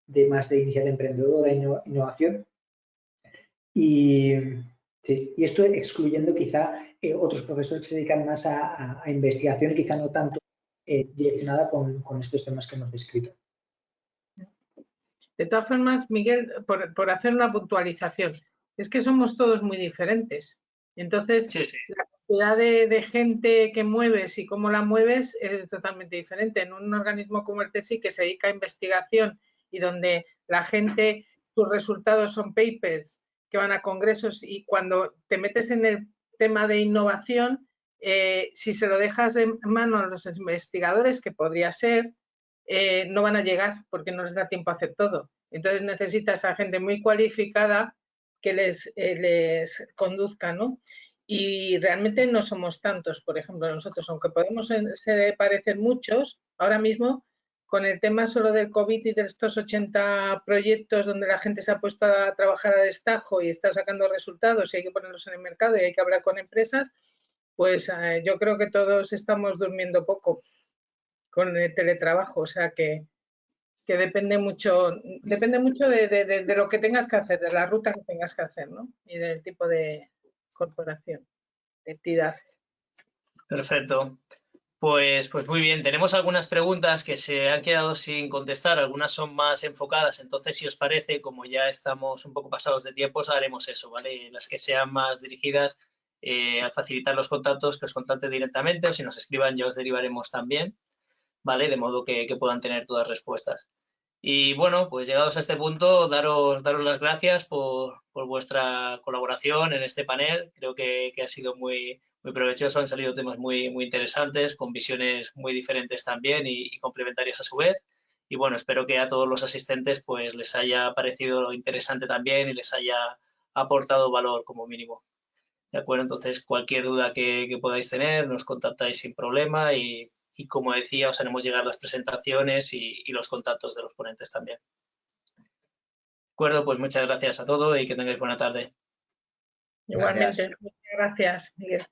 de más de iniciativa emprendedora e innovación. Y esto excluyendo quizá otros profesores que se dedican más a investigación, quizá no tanto direccionada con estos temas que hemos descrito. De todas formas, Miguel, por hacer una puntualización, es que somos todos muy diferentes. Entonces, sí. La cantidad de gente que mueves y cómo la mueves es totalmente diferente. En un organismo como el CSIC, que se dedica a investigación y donde la gente, sus resultados son papers que van a congresos, y cuando te metes en el tema de innovación, si se lo dejas en manos a los investigadores, que podría ser, no van a llegar porque no les da tiempo a hacer todo. Entonces necesitas a gente muy cualificada que les conduzca, ¿no? Y realmente no somos tantos. Por ejemplo, nosotros, aunque podemos parecer muchos, ahora mismo con el tema solo del COVID y de estos 80 proyectos donde la gente se ha puesto a trabajar a destajo y está sacando resultados y hay que ponerlos en el mercado y hay que hablar con empresas, pues yo creo que todos estamos durmiendo poco con el teletrabajo, o sea que depende mucho de lo que tengas que hacer, de la ruta que tengas que hacer, ¿no? Y del tipo de corporación, de entidad. Perfecto. Pues muy bien, tenemos algunas preguntas que se han quedado sin contestar, algunas son más enfocadas, entonces si os parece, como ya estamos un poco pasados de tiempos, haremos eso, ¿vale? Las que sean más dirigidas a facilitar los contactos, que os contacten directamente, o si nos escriban ya os derivaremos también, ¿vale? De modo que puedan tener todas respuestas. Y bueno, pues llegados a este punto, daros las gracias por vuestra colaboración en este panel. Creo que ha sido muy provechoso, han salido temas muy interesantes, con visiones muy diferentes también y complementarias a su vez. Y bueno, espero que a todos los asistentes pues les haya parecido interesante también y les haya aportado valor como mínimo. ¿De acuerdo? Entonces, cualquier duda que podáis tener, nos contactáis sin problema y como decía, os haremos llegar las presentaciones y los contactos de los ponentes también. De acuerdo, pues muchas gracias a todos y que tengáis buena tarde. Igualmente, muchas gracias, Miguel.